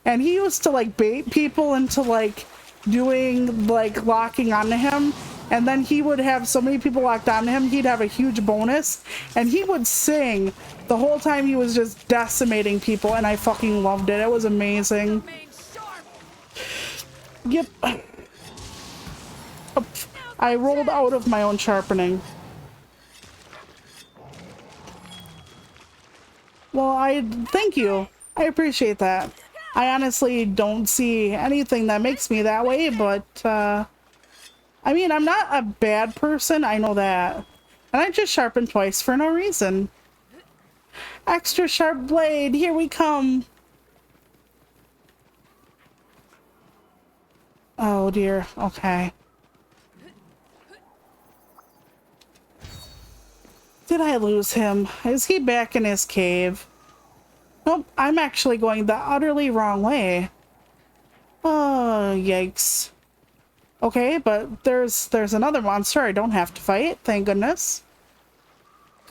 And he used to like bait people into like doing like locking onto him. And then he would have so many people locked onto him, he'd have a huge bonus. And he would sing the whole time he was just decimating people. And I fucking loved it. It was amazing. Yep. I rolled out of my own sharpening. Well, thank you. I appreciate that. I honestly don't see anything that makes me that way, but I mean, I'm not a bad person, I know that. And I just sharpened twice for no reason. Extra sharp blade, here we come. Oh dear, okay. Did I lose him? Is he back in his cave? Nope, I'm actually going the utterly wrong way. Oh, yikes. Okay, but there's another monster I don't have to fight, thank goodness.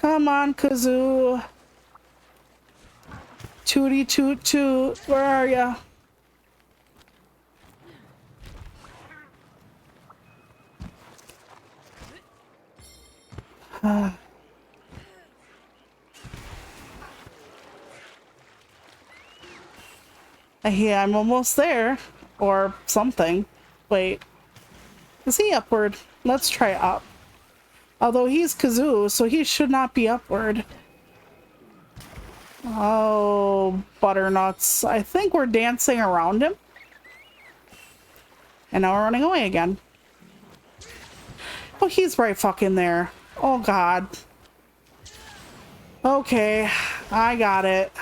Come on, Kazoo. Tootie toot toot, where are ya? Yeah, I'm almost there. Or something. Wait. Is he upward? Let's try up. Although he's Kazoo, so he should not be upward. Oh, butternuts. I think we're dancing around him. And now we're running away again. Oh, he's right fucking there. Oh, God. Okay, I got it.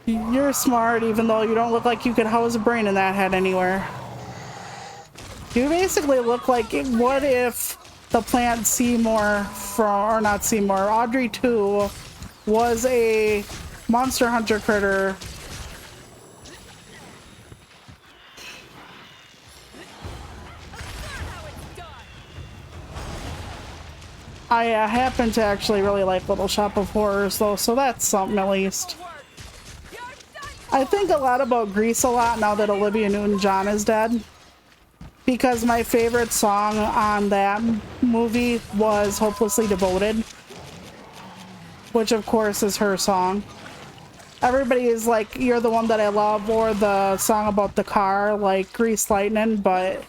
You're smart, even though you don't look like you could house a brain in that head anywhere. You basically look like, what if the plant Seymour from, or not Seymour, Audrey 2 was a Monster Hunter critter. I happen to actually really like Little Shop of Horrors though, so that's something at least. I think a lot about Grease a lot now that Olivia Newton-John is dead. Because my favorite song on that movie was Hopelessly Devoted. Which of course is her song. Everybody is like, You're the One That I Love, or the song about the car, like Grease Lightning, but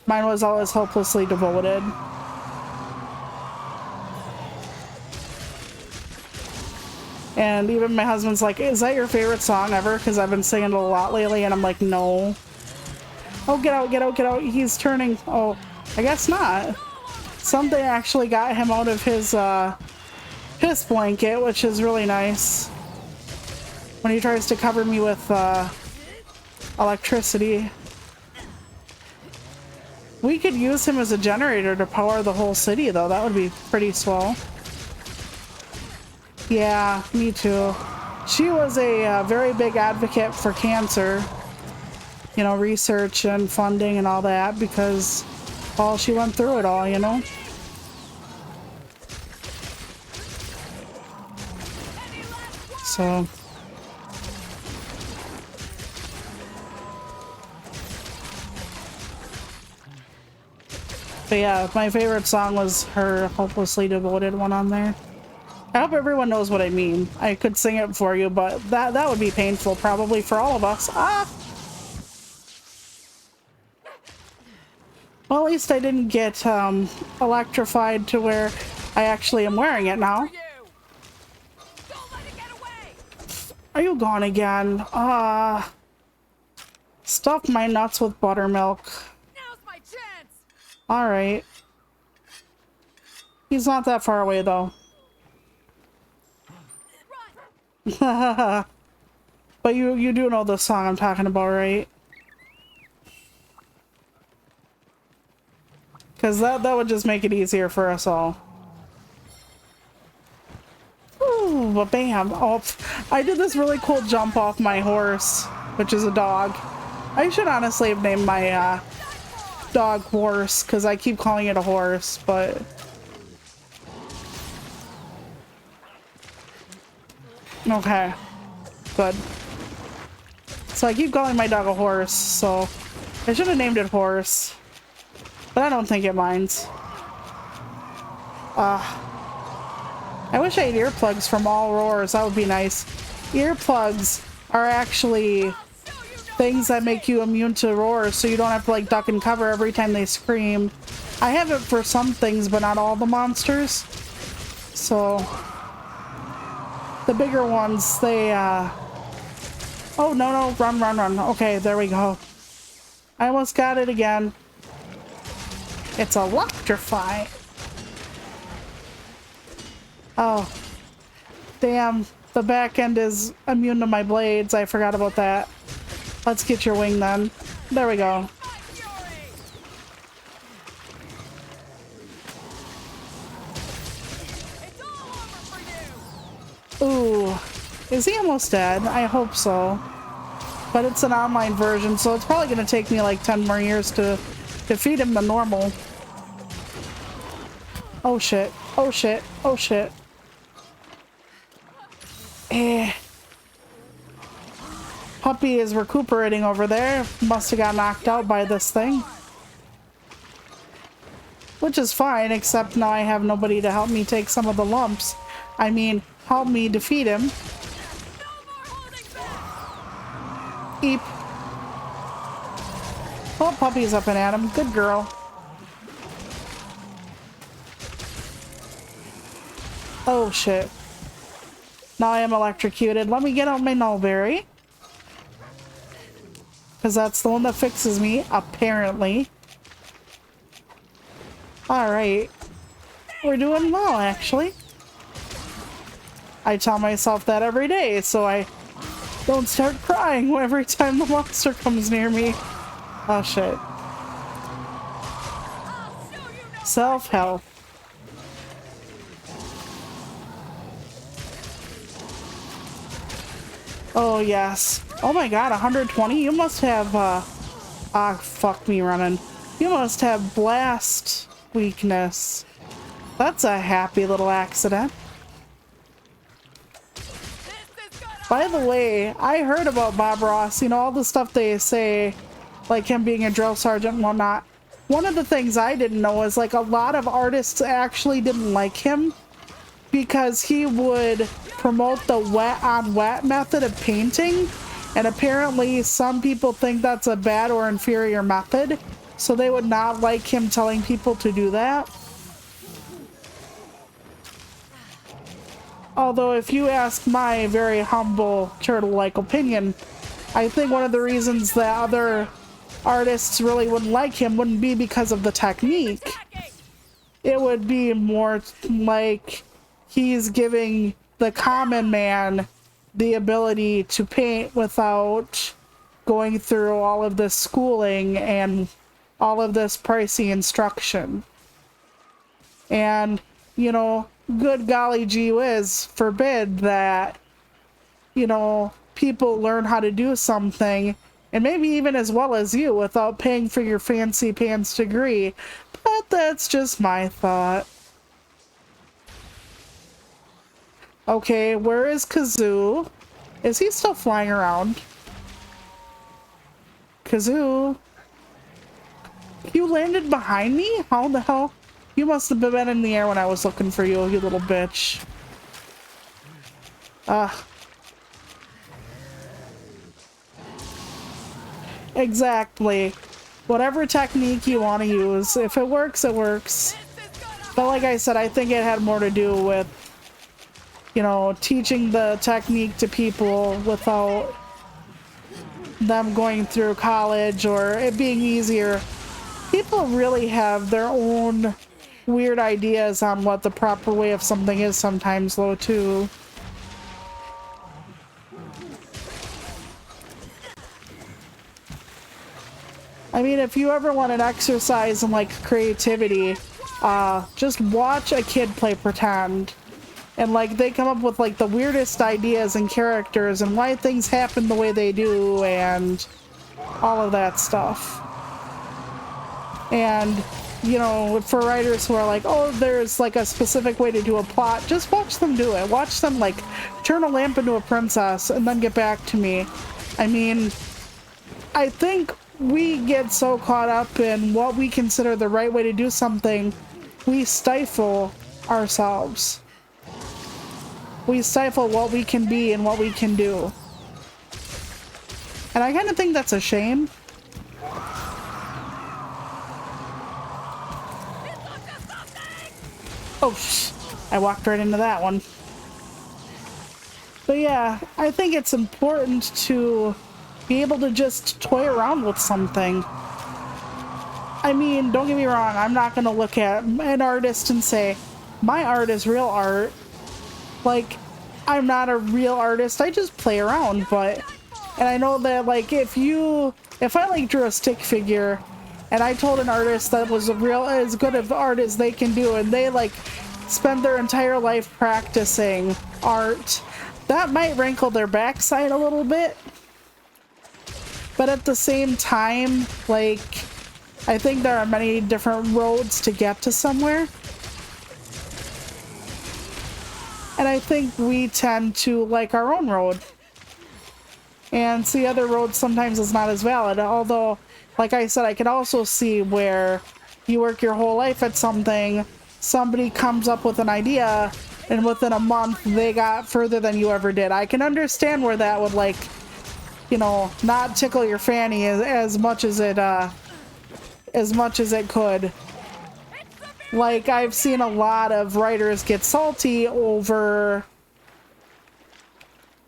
mine was always Hopelessly Devoted. And even my husband's like, is that your favorite song ever? Because I've been singing it a lot lately, and I'm like, no. Oh, get out, get out, get out. He's turning. Oh, I guess not. Something actually got him out of his piss blanket, which is really nice. When he tries to cover me with electricity. We could use him as a generator to power the whole city, though. That would be pretty swell. Yeah, me too. She was a very big advocate for cancer, you know, research and funding and all that, because, well, she went through it all, you know? So. But yeah, my favorite song was her Hopelessly Devoted one on there. I hope everyone knows what I mean. I could sing it for you, but that would be painful probably for all of us. Ah! Well, at least I didn't get electrified to where I actually am wearing it now. Are you gone again? Stuff my nuts with buttermilk. Now's my chance. All right. He's not that far away though. But you do know the song I'm talking about, right? Because that would just make it easier for us all. Ooh, but bam. Oh, I did this really cool jump off my horse, which is a dog. I should honestly have named my dog Horse, because I keep calling it a horse, but... Okay. Good. So I keep calling my dog a horse, so I should have named it Horse. But I don't think it minds. I wish I had earplugs from All Roars. That would be nice. Earplugs are actually things that make you immune to roars, so you don't have to like duck and cover every time they scream. I have it for some things, but not all the monsters. So the bigger ones, they oh no, run. Okay, there we go. I almost got it again. It's electrify. Oh. Damn, the back end is immune to my blades. I forgot about that. Let's get your wing then. There we go. My fury! It's all over for you! Ooh. Is he almost dead? I hope so. But it's an online version, so it's probably going to take me like 10 more years to defeat him than normal. Oh shit. Oh shit. Oh shit. Eh. Puppy is recuperating over there. Must have got knocked out by this thing. Which is fine, except now I have nobody to help me take some of the lumps. I mean, help me defeat him. Eep. Oh, Puppy's up and at him. Good girl. Oh, shit. Now I am electrocuted. Let me get out my Nullberry. Because that's the one that fixes me, apparently. Alright. We're doing well, actually. I tell myself that every day, so I don't start crying every time the monster comes near me. Oh, shit. Self-help. Oh, yes. Oh my god, 120? You must have, ah, fuck me running. You must have blast weakness. That's a happy little accident. By the way, I heard about Bob Ross, you know, all the stuff they say, like him being a drill sergeant and whatnot. One of the things I didn't know is, like, a lot of artists actually didn't like him because he would promote the wet on wet method of painting, and apparently some people think that's a bad or inferior method, so they would not like him telling people to do that. Although if you ask my very humble turtle-like opinion, I think one of the reasons that other artists really wouldn't like him wouldn't be because of the technique. It would be more like he's giving the common man the ability to paint without going through all of this schooling and all of this pricey instruction. And, you know, good golly gee whiz, forbid that, you know, people learn how to do something, and maybe even as well as you, without paying for your fancy pants degree. But that's just my thought. Okay, where is Kazoo? Is he still flying around? Kazoo? You landed behind me? How the hell? You must have been in the air when I was looking for you, you little bitch. Exactly. Whatever technique you want to use. If it works, it works. But like I said, I think it had more to do with, you know, teaching the technique to people without them going through college or it being easier. People really have their own weird ideas on what the proper way of something is sometimes, though, too. I mean, if you ever want an exercise in, like, creativity, just watch a kid play pretend. And, like, they come up with, like, the weirdest ideas and characters and why things happen the way they do and all of that stuff. And, you know, for writers who are like, oh, there's, like, a specific way to do a plot, just watch them do it. Watch them, like, turn a lamp into a princess and then get back to me. I mean, I think we get so caught up in what we consider the right way to do something, we stifle ourselves. We stifle what we can be and what we can do. And I kind of think that's a shame. Oh, I walked right into that one. But yeah, I think it's important to be able to just toy around with something. I mean, don't get me wrong, I'm not going to look at an artist and say, my art is real art. Like, I'm not a real artist. I just play around, but and I know that like if I like drew a stick figure and I told an artist that was a real as good of art as they can do and they like spend their entire life practicing art, that might wrinkle their backside a little bit. But at the same time, like I think there are many different roads to get to somewhere. And I think we tend to like our own road. And see other roads sometimes is not as valid. Although, like I said, I could also see where you work your whole life at something, somebody comes up with an idea, and within a month they got further than you ever did. I can understand where that would like, you know, not tickle your fanny as much as it could. Like, I've seen a lot of writers get salty over,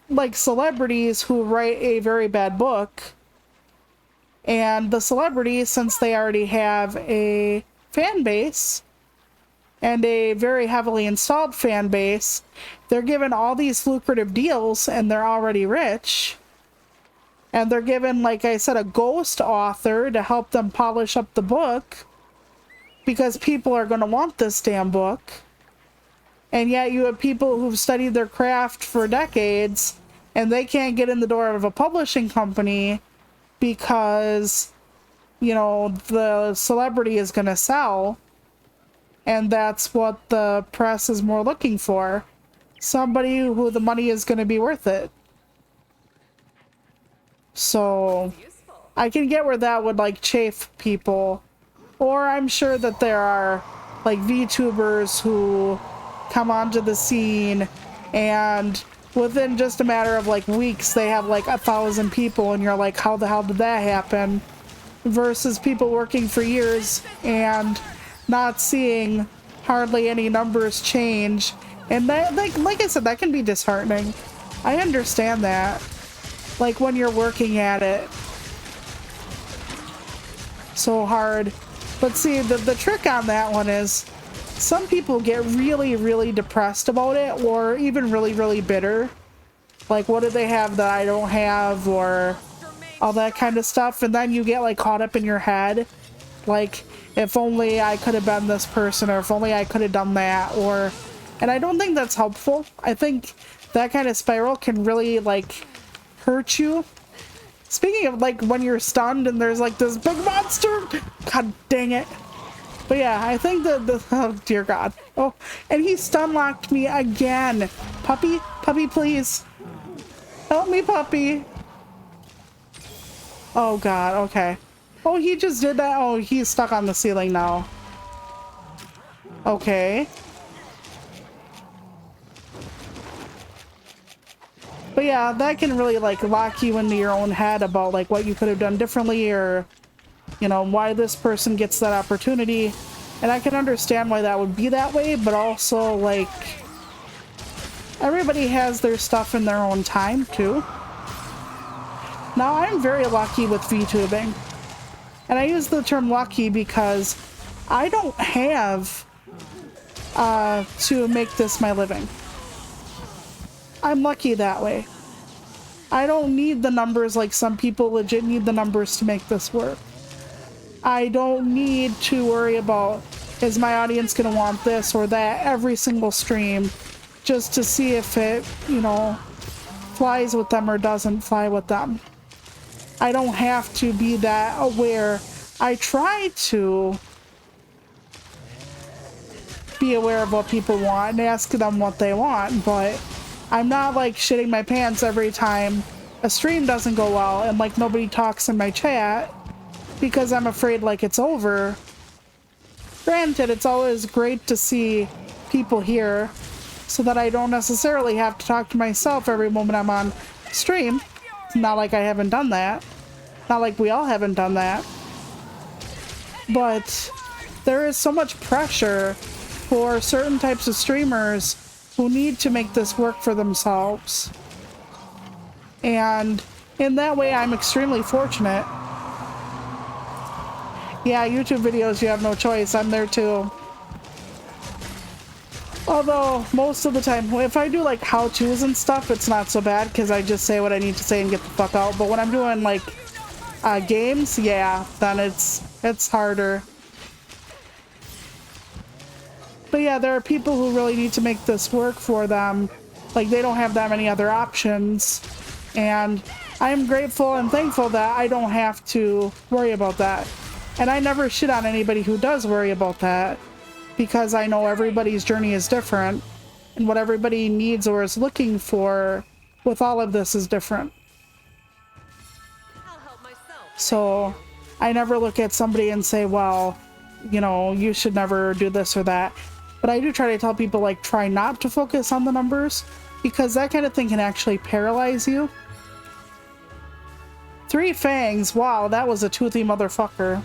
like, celebrities who write a very bad book. And the celebrities, since they already have a fan base, and a very heavily installed fan base, they're given all these lucrative deals, and they're already rich. And they're given, like I said, a ghost author to help them polish up the book. Because people are going to want this damn book. And yet you have people who've studied their craft for decades and they can't get in the door of a publishing company because, you know, the celebrity is going to sell. And that's what the press is more looking for. Somebody who the money is going to be worth it. So I can get where that would like chafe people. Or I'm sure that there are like VTubers who come onto the scene and within just a matter of like weeks they have like 1,000 people and you're like, how the hell did that happen? Versus people working for years and not seeing hardly any numbers change. And that, like I said, that can be disheartening. I understand that. Like when you're working at it so hard. But see, the trick on that one is some people get really, really depressed about it or even really, really bitter. Like, what do they have that I don't have or all that kind of stuff. And then you get like caught up in your head. Like, if only I could have been this person or if only I could have done that or... And I don't think that's helpful. I think that kind of spiral can really like hurt you. Speaking of like when you're stunned and there's like this big monster, god dang it. But yeah, I think that oh dear god. Oh, and he stun locked me again. Puppy, please. Help me, puppy. Oh god, okay. Oh, he just did that. Oh, he's stuck on the ceiling now. Okay. But yeah, that can really like lock you into your own head about like what you could have done differently or, you know, why this person gets that opportunity. And I can understand why that would be that way, but also like everybody has their stuff in their own time too. Now I'm very lucky with VTubing. And I use the term lucky because I don't have to make this my living. I'm lucky that way. I don't need the numbers like some people legit need the numbers to make this work. I don't need to worry about, is my audience gonna want this or that every single stream just to see if it, you know, flies with them or doesn't fly with them. I don't have to be that aware. I try to be aware of what people want and ask them what they want, but I'm not like shitting my pants every time a stream doesn't go well and like nobody talks in my chat because I'm afraid like it's over. Granted, it's always great to see people here so that I don't necessarily have to talk to myself every moment I'm on stream. It's not like I haven't done that. Not like we all haven't done that. But there is so much pressure for certain types of streamers who need to make this work for themselves. And in that way, I'm extremely fortunate. Yeah, YouTube videos, you have no choice. I'm there too. Although, most of the time, if I do like how-tos and stuff, it's not so bad because I just say what I need to say and get the fuck out. But when I'm doing like games, yeah, then it's harder. But yeah, there are people who really need to make this work for them. Like, they don't have that many other options. And I'm grateful and thankful that I don't have to worry about that. And I never shit on anybody who does worry about that, because I know everybody's journey is different, and what everybody needs or is looking for with all of this is different. I'll help myself. So I never look at somebody and say, well, you know, you should never do this or that. But I do try to tell people, like, try not to focus on the numbers, because that kind of thing can actually paralyze you. 3 fangs, wow, that was a toothy motherfucker.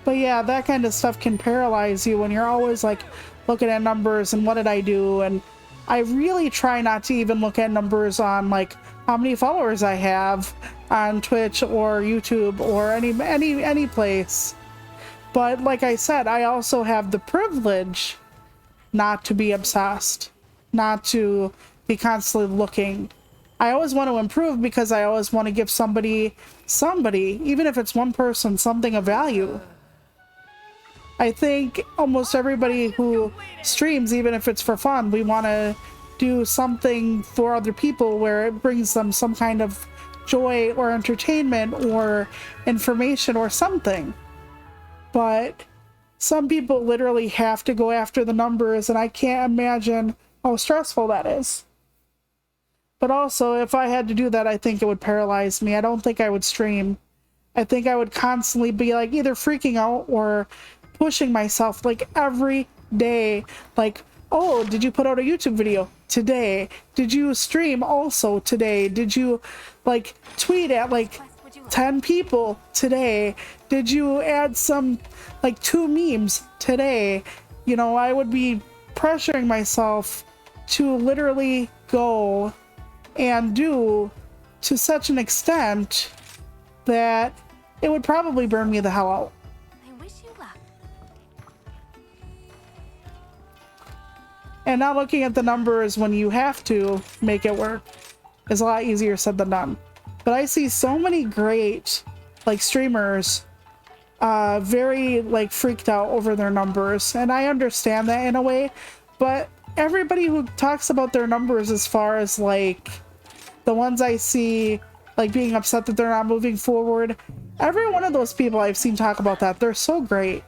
But yeah, that kind of stuff can paralyze you when you're always like looking at numbers and what did I do. And I really try not to even look at numbers on like how many followers I have on Twitch or YouTube or any place. But like I said, I also have the privilege not to be obsessed, not to be constantly looking. I always want to improve because I always want to give somebody, even if it's one person, something of value. I think almost everybody who streams, even if it's for fun, we want to do something for other people where it brings them some kind of joy or entertainment or information or something. But some people literally have to go after the numbers, and I can't imagine how stressful that is. But also, if I had to do that, I think it would paralyze me. I don't think I would stream. I think I would constantly be like either freaking out or pushing myself like every day. Like, oh, did you put out a YouTube video today? Did you stream also today? Did you like tweet at like 10 people today? Did you add some like 2 memes today? You know, I would be pressuring myself to literally go and do to such an extent that it would probably burn me the hell out. I wish you luck. And not looking at the numbers when you have to make it work is a lot easier said than done. But I see so many great like streamers very like freaked out over their numbers, and I understand that in a way, but everybody who talks about their numbers, as far as like the ones I see like being upset that they're not moving forward, every one of those people I've seen talk about that, they're so great.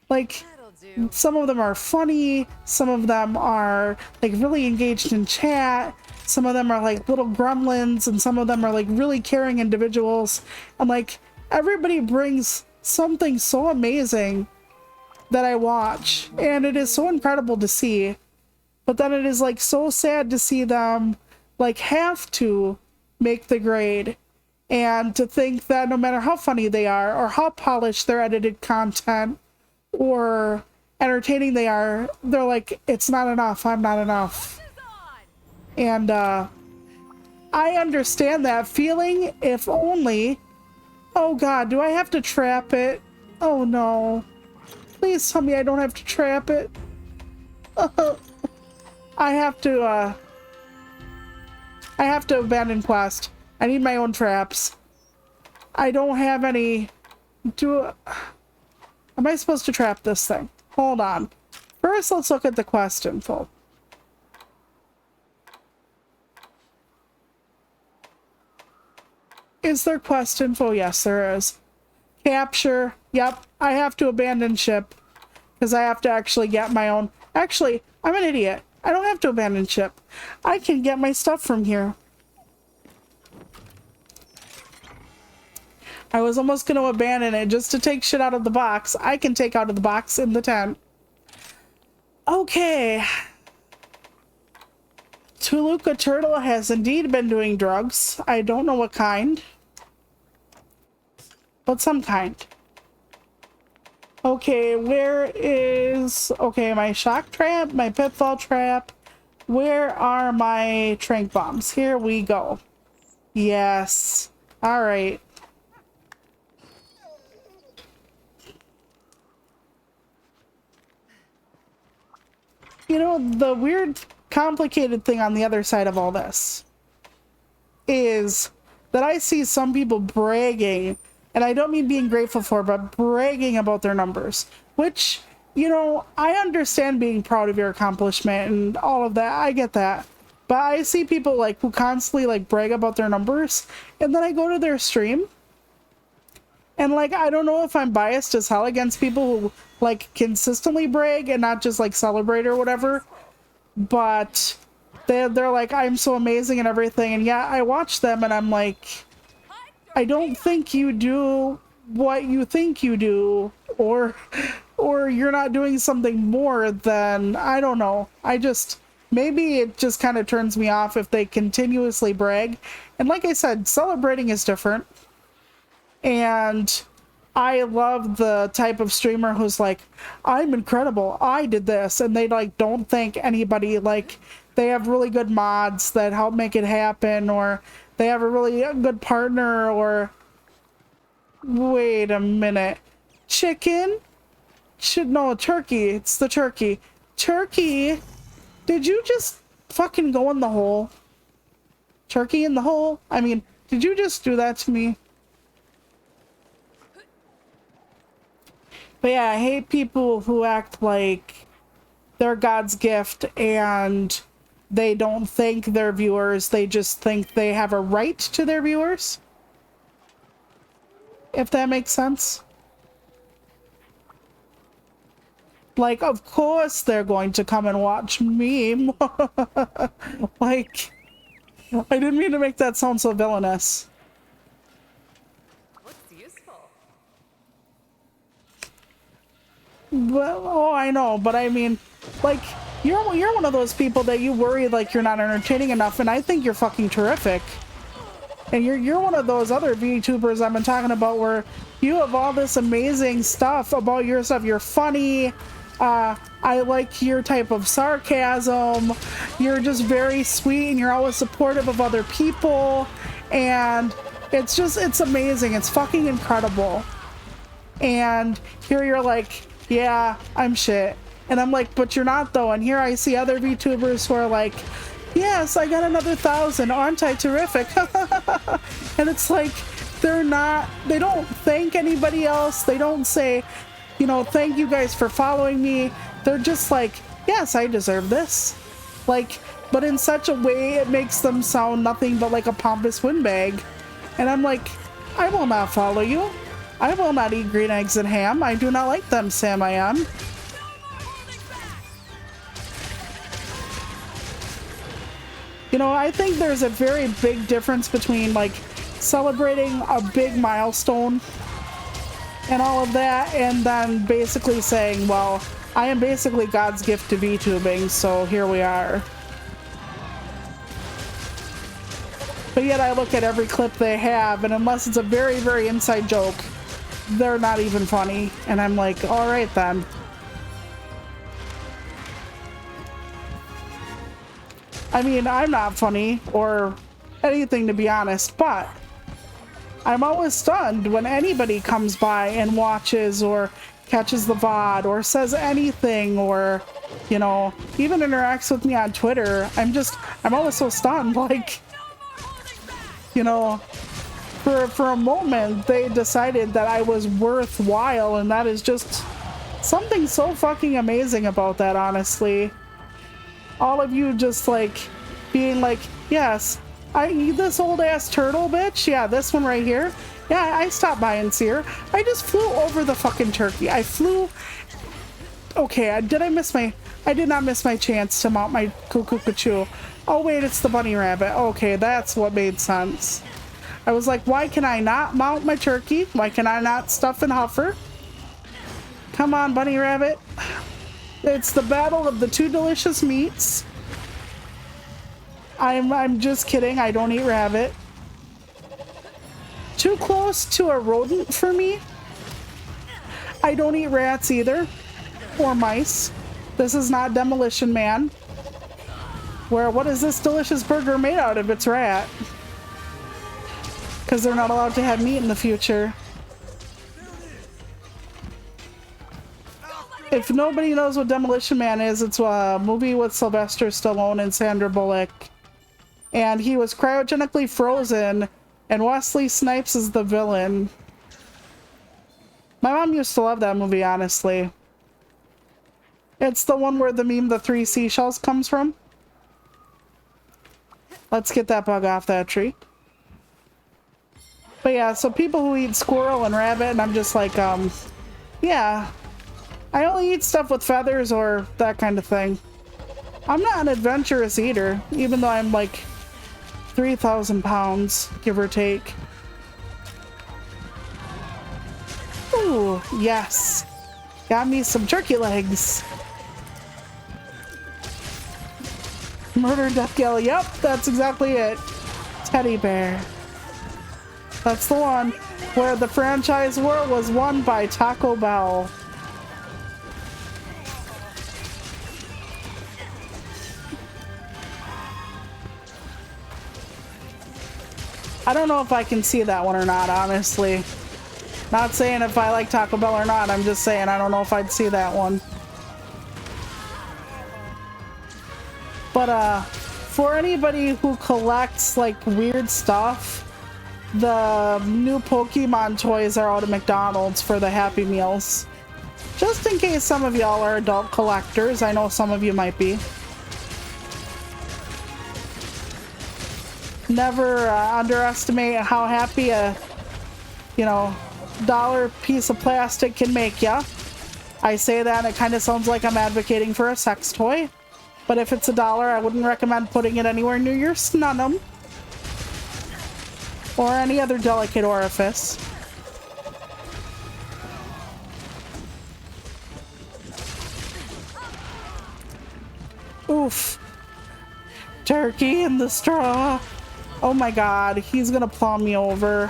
Like, That'll do. some of them are funny, some of them are like really engaged in chat, some of them are like little gremlins, and some of them are like really caring individuals. And like everybody brings something so amazing that I watch, and it is so incredible to see. But then it is like so sad to see them like have to make the grade, and to think that no matter how funny they are or how polished their edited content or entertaining they are, they're like, it's not enough, I'm not enough. And I understand that feeling, if only. Oh god, do I have to trap it? Oh no. Please tell me I don't have to trap it. I have to abandon quest. I need my own traps. I don't have any. Am I supposed to trap this thing? Hold on. First, let's look at the quest info. Is there quest info? Yes, there is. Capture. Yep, I have to abandon ship because I have to actually get my own. Actually, I'm an idiot. I don't have to abandon ship. I can get my stuff from here. I was almost going to abandon it just to take shit out of the box. I can take out of the box in the tent. Okay. Tuluka Turtle has indeed been doing drugs. I don't know what kind, but some kind. Okay, where is... Okay, my shock trap, my pitfall trap. Where are my trank bombs? Here we go. Yes. All right. you know, the weird, complicated thing on the other side of all this is that I see some people bragging, and I don't mean being grateful for, but bragging about their numbers, which, you know, I understand being proud of your accomplishment and all of that. I get that. But I see people like who constantly like brag about their numbers, and then I go to their stream and like, I don't know if I'm biased as hell against people who like consistently brag and not just like celebrate or whatever, but they're like, I'm so amazing and everything. And yeah, I watch them and I'm like, I don't think you do what you think you do, or you're not doing something more than, I don't know. Maybe it just kind of turns me off if they continuously brag. And like I said, celebrating is different. And I love the type of streamer who's like, I'm incredible, I did this, and they like don't thank anybody. Like they have really good mods that help make it happen, or they have a really good partner, or wait a minute, chicken? No, turkey. It's the turkey. Turkey, did you just fucking go in the hole? Turkey in the hole? I mean, did you just do that to me? But yeah, I hate people who act like they're God's gift and they don't thank their viewers. They just think they have a right to their viewers. If that makes sense. Like, of course they're going to come and watch me. Like, I didn't mean to make that sound so villainous. Looks useful. But, oh, I know, but I mean, like, you're one of those people that you worry like you're not entertaining enough, and I think you're fucking terrific. And you're one of those other VTubers I've been talking about where you have all this amazing stuff about your stuff. You're funny. I like your type of sarcasm. You're just very sweet, and you're always supportive of other people. And it's amazing. It's fucking incredible. And here you're like, yeah, I'm shit. And I'm like, but you're not though. And here I see other VTubers who are like, yes, I got another 1,000. Aren't I terrific? And it's like, they don't thank anybody else. They don't say, you know, thank you guys for following me. They're just like, yes, I deserve this. Like, but in such a way, it makes them sound nothing but like a pompous windbag. And I'm like, I will not follow you. I will not eat green eggs and ham. I do not like them, Sam I am. You know, I think there's a very big difference between like celebrating a big milestone and all of that, and then basically saying, well, I am basically God's gift to VTubing, so here we are. But yet I look at every clip they have, and unless it's a very, very inside joke, they're not even funny. And I'm like, all right then. I mean, I'm not funny or anything, to be honest, but I'm always stunned when anybody comes by and watches or catches the VOD or says anything, or, you know, even interacts with me on Twitter. I'm always so stunned. Like, you know, for a moment they decided that I was worthwhile, and that is just something so fucking amazing about that, honestly. All of you just like being like, yes, I eat this old ass turtle, bitch. Yeah, this one right here. Yeah, I stopped by and see her. I just flew over the fucking turkey. Okay, I did not miss my chance to mount my cuckoo. Oh wait, it's the bunny rabbit. Okay, that's what made sense. I was like, why can I not mount my turkey? Why can I not stuff and huffer? Come on, bunny rabbit. It's the battle of the two delicious meats. I'm just kidding. I don't eat rabbit. Too close to a rodent for me. I don't eat rats either. Or mice. This is not Demolition Man. What is this delicious burger made out of? It's rat. Because they're not allowed to have meat in the future. If nobody knows what Demolition Man is, it's a movie with Sylvester Stallone and Sandra Bullock. And he was cryogenically frozen, and Wesley Snipes is the villain. My mom used to love that movie, honestly. It's the one where the meme, the 3 seashells, comes from. Let's get that bug off that tree. But yeah, so people who eat squirrel and rabbit, and I'm just like, yeah. I only eat stuff with feathers or that kind of thing. I'm not an adventurous eater, even though I'm like 3,000 pounds, give or take. Ooh, yes. Got me some turkey legs. Murder, death, kill. Yep, that's exactly it. Teddy bear. That's the one where the franchise war was won by Taco Bell. I don't know if I can see that one or not, honestly. Not saying if I like Taco Bell or not, I'm just saying I don't know if I'd see that one. But for anybody who collects like weird stuff, the new Pokemon toys are out of McDonald's for the Happy Meals. Just in case some of y'all are adult collectors, I know some of you might be. Never underestimate how happy a, you know, dollar piece of plastic can make ya. I say that and it kind of sounds like I'm advocating for a sex toy. But if it's $1, I wouldn't recommend putting it anywhere near your snunum. Or any other delicate orifice. Oof. Turkey in the straw. Oh my god, he's gonna plow me over.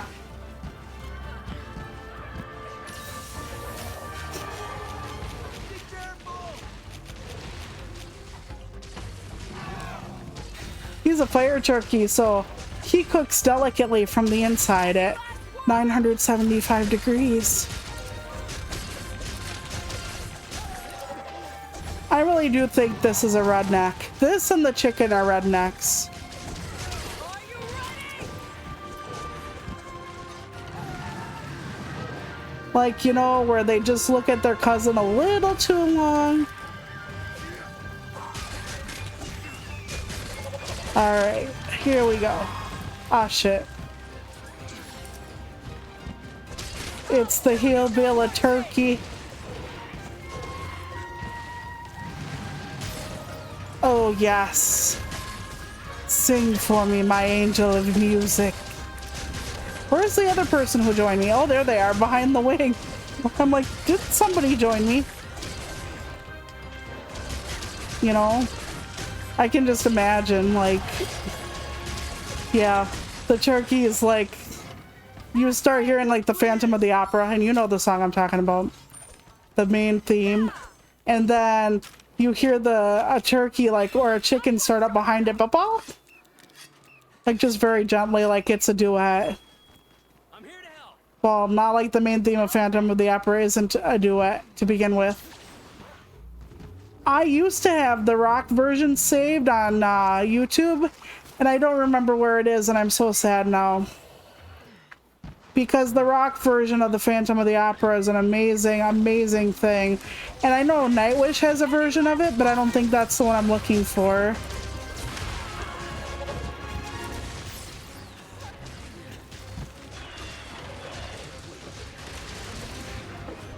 He's a fire turkey, so he cooks delicately from the inside at 975 degrees. I really do think this is a redneck. This and the chicken are rednecks. Like, you know, where they just look at their cousin a little too long. Alright, here we go. Ah, shit. It's the hillbilly turkey. Oh, yes. Sing for me, my angel of music. Where's the other person who joined me? Oh, there they are, behind the wing. I'm like, did somebody join me? You know? I can just imagine, like... Yeah, the turkey is like... You start hearing, like, the Phantom of the Opera, and you know the song I'm talking about. The main theme. And then you hear a turkey, like, or a chicken start up behind it, but like, just very gently, like it's a duet. Well, not like the main theme of Phantom of the Opera isn't a duet to begin with. I used to have the rock version saved on YouTube, and I don't remember where it is, and I'm so sad now. Because the rock version of the Phantom of the Opera is an amazing, amazing thing. And I know Nightwish has a version of it, but I don't think that's the one I'm looking for.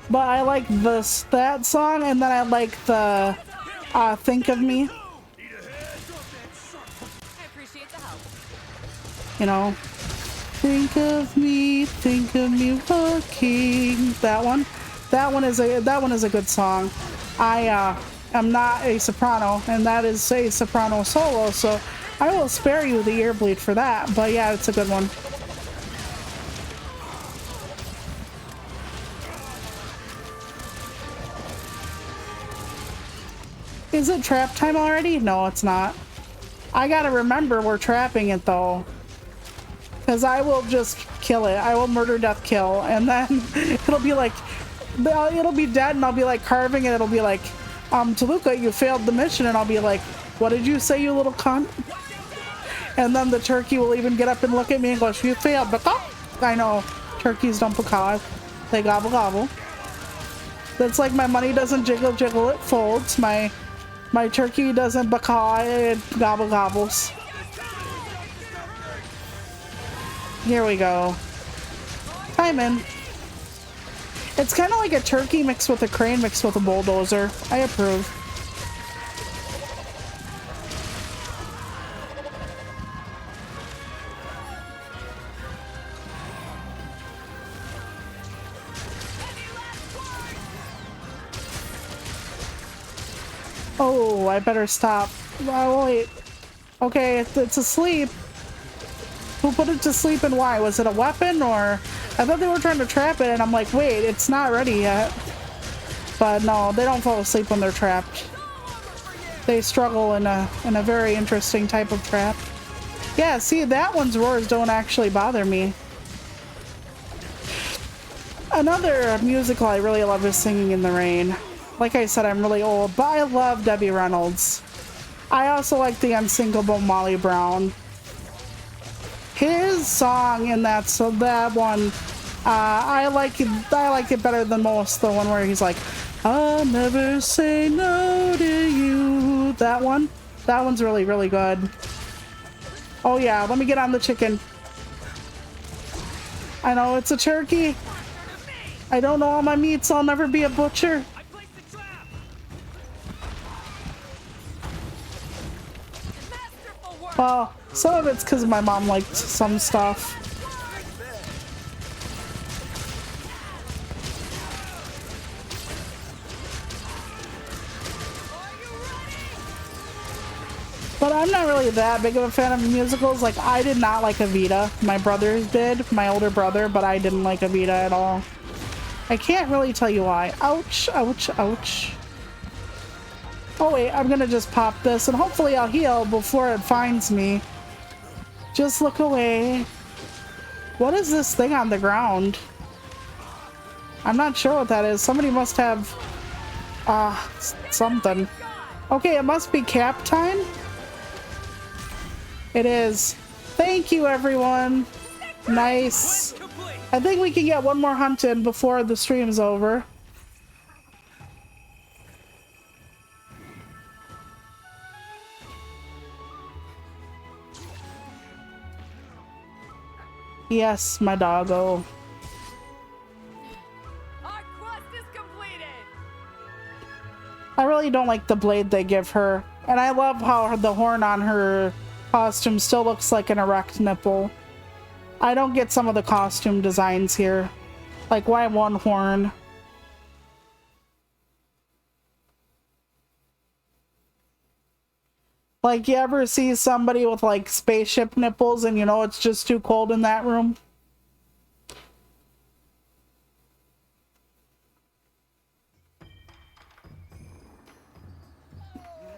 But I like that song, and then I like the Think of Me. I appreciate the help. You know, think of me walking. That one. That one is a good song. I am not a soprano, and that is a soprano solo, so I will spare you the ear bleed for that. But yeah, it's a good one. Is it trap time already? No, it's not. I gotta remember we're trapping it though. Because I will just kill it. I will murder, death, kill. And then it'll be like, it'll be dead and I'll be like carving and it'll be like, Toluca, you failed the mission, and I'll be like, what did you say, you little cunt? And then the turkey will even get up and look at me and go, you failed, but I know, turkeys don't pecaw, they gobble gobble. That's like my money doesn't jiggle jiggle, it folds. My turkey doesn't pecaw, it gobble gobbles. Here we go. Timing. It's kind of like a turkey mixed with a crane mixed with a bulldozer. I approve. Oh, I better stop. Oh, wait. Okay, it's asleep. Who put it to sleep and why? Was it a weapon or... I thought they were trying to trap it and I'm like, wait, it's not ready yet. But no, they don't fall asleep when they're trapped. They struggle in a very interesting type of trap. Yeah, see, that one's roars don't actually bother me. Another musical I really love is Singing in the Rain. Like I said, I'm really old, but I love Debbie Reynolds. I also like the unsinkable Molly Brown. His song in that one, I like it better than most. The one where he's like, I'll never say no to you. That one's really, really good. Oh yeah, let me get on the chicken. I know it's a turkey. I don't know all my meats. I'll never be a butcher. Well, some of it's because my mom liked some stuff. But I'm not really that big of a fan of musicals. Like, I did not like Evita. My brothers did, my older brother, but I didn't like Evita at all. I can't really tell you why. Ouch, ouch, ouch. Oh wait, I'm gonna just pop this and hopefully I'll heal before it finds me. Just look away. What is this thing on the ground? I'm not sure what that is. Somebody must have something. Okay, it must be cap time. It is. Thank you, everyone. Nice. I think we can get one more hunt in before the stream's over. Yes, my doggo. Our quest is completed. I really don't like the blade they give her. And I love how the horn on her costume still looks like an erect nipple. I don't get some of the costume designs here. Like, why one horn? Like, you ever see somebody with, like, spaceship nipples and you know it's just too cold in that room?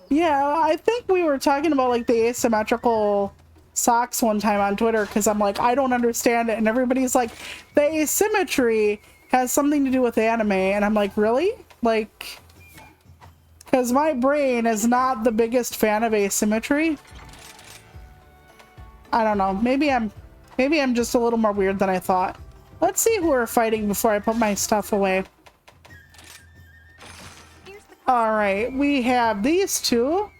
Yeah, I think we were talking about, like, the asymmetrical socks one time on Twitter because I'm like, I don't understand it. And everybody's like, the asymmetry has something to do with anime. And I'm like, really? Like... Because my brain is not the biggest fan of asymmetry. I don't know. Maybe I'm just a little more weird than I thought. Let's see who we're fighting before I put my stuff away. Alright, we have these two.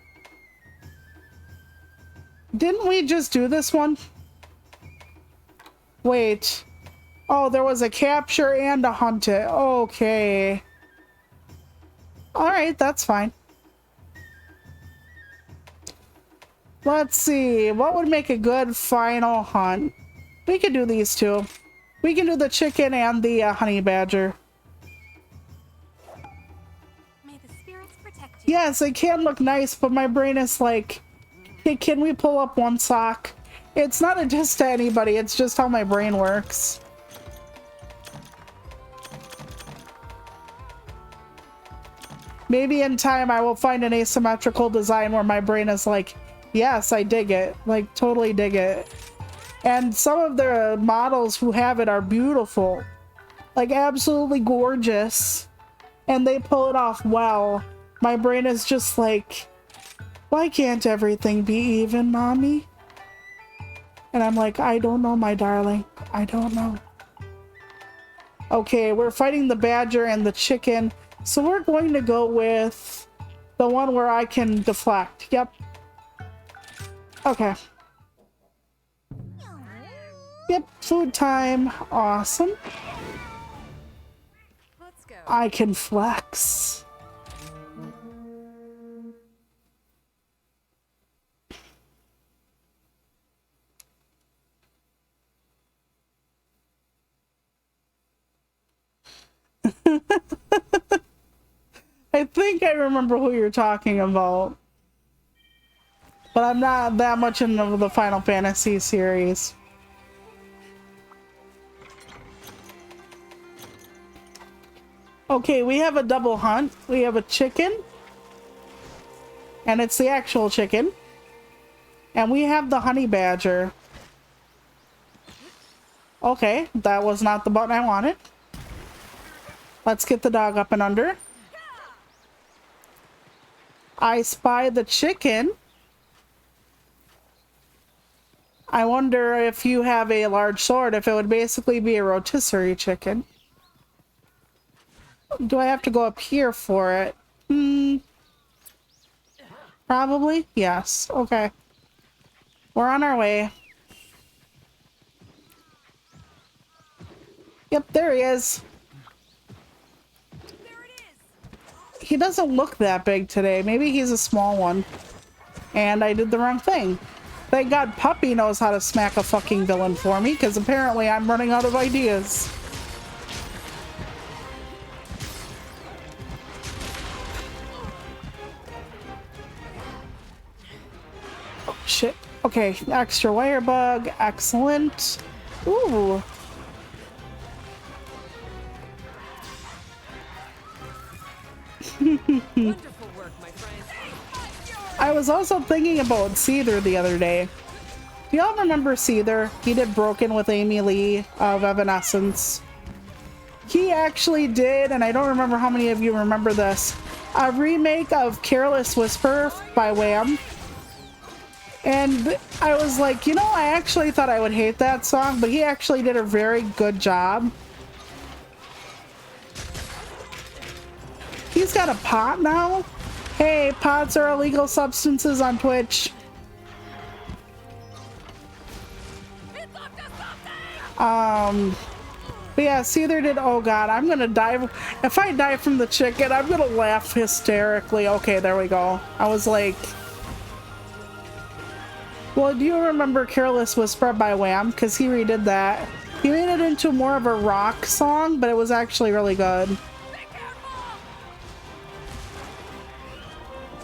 Didn't we just do this one? Wait. Oh, there was a capture and a hunt it. Okay. Alright, that's fine. Let's see. What would make a good final hunt? We could do these two. We can do the chicken and the honey badger. May the spirits protect you. Yes, it can look nice, but my brain is like, hey, can we pull up one sock? It's not a diss to anybody, it's just how my brain works. Maybe in time I will find an asymmetrical design where my brain is like, yes, I dig it. Like, totally dig it. And some of the models who have it are beautiful. like absolutely gorgeous, and they pull it off well, my brain is just like, why can't everything be even, mommy? And I'm like, I don't know, my darling. I don't know. Okay, we're fighting the badger and the chicken, so we're going to go with the one where I can deflect. Yep. Okay. Yep, food time. Awesome. Let's go. I can flex. I think I remember who you're talking about. But I'm not that much into the Final Fantasy series. Okay, we have a double hunt. We have a chicken. And it's the actual chicken. And we have the honey badger. Okay, that was not the button I wanted. Let's get the dog up and under. I spy the chicken. I wonder if you have a large sword, if it would basically be a rotisserie chicken. Do I have to go up here for it? Probably? Yes. Okay. We're on our way. Yep, there he is. There it is. He doesn't look that big today. Maybe he's a small one. And I did the wrong thing. Thank God Puppy knows how to smack a fucking villain for me, because apparently I'm running out of ideas. Oh, shit. Okay, extra wire bug. Excellent. Ooh. Wonderful work, my friend. I was also thinking about Seether the other day. Do y'all remember Seether? He did Broken with Amy Lee of Evanescence. He actually did, and I don't remember how many of you remember this, a remake of Careless Whisper by Wham. And I was like, you know, I actually thought I would hate that song, but he actually did a very good job. He's got a pot now. Hey, pots are illegal substances on Twitch. It's up to something. But yeah, Seether did, oh god, I'm gonna die. If I die from the chicken, I'm gonna laugh hysterically. Okay, there we go. I was like, well, do you remember Careless Whisper by Wham? Because he redid that. He made it into more of a rock song, but it was actually really good. Be careful.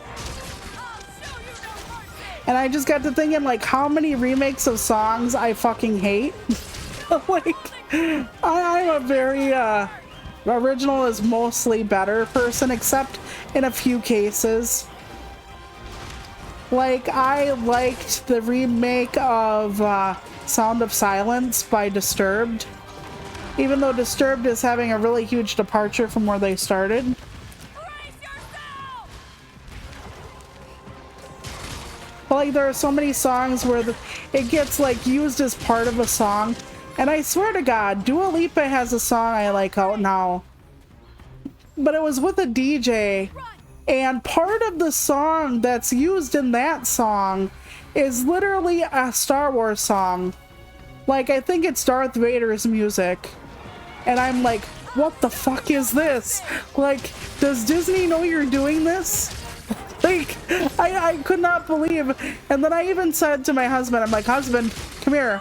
I'll show you no mercy. And I just got to thinking, like, how many remakes of songs I fucking hate. Like, I'm a very original is mostly better person, except in a few cases. Like, I liked the remake of Sound of Silence by Disturbed, even though Disturbed is having a really huge departure from where they started. Brace yourself. But, like, there are so many songs where it gets, like, used as part of a song. And I swear to God, Dua Lipa has a song I like out now. But it was with a DJ. And part of the song that's used in that song is literally a Star Wars song. Like, I think it's Darth Vader's music. And I'm like, what the fuck is this? Like, does Disney know you're doing this? Like, I could not believe. And then I even said to my husband, I'm like, husband, come here.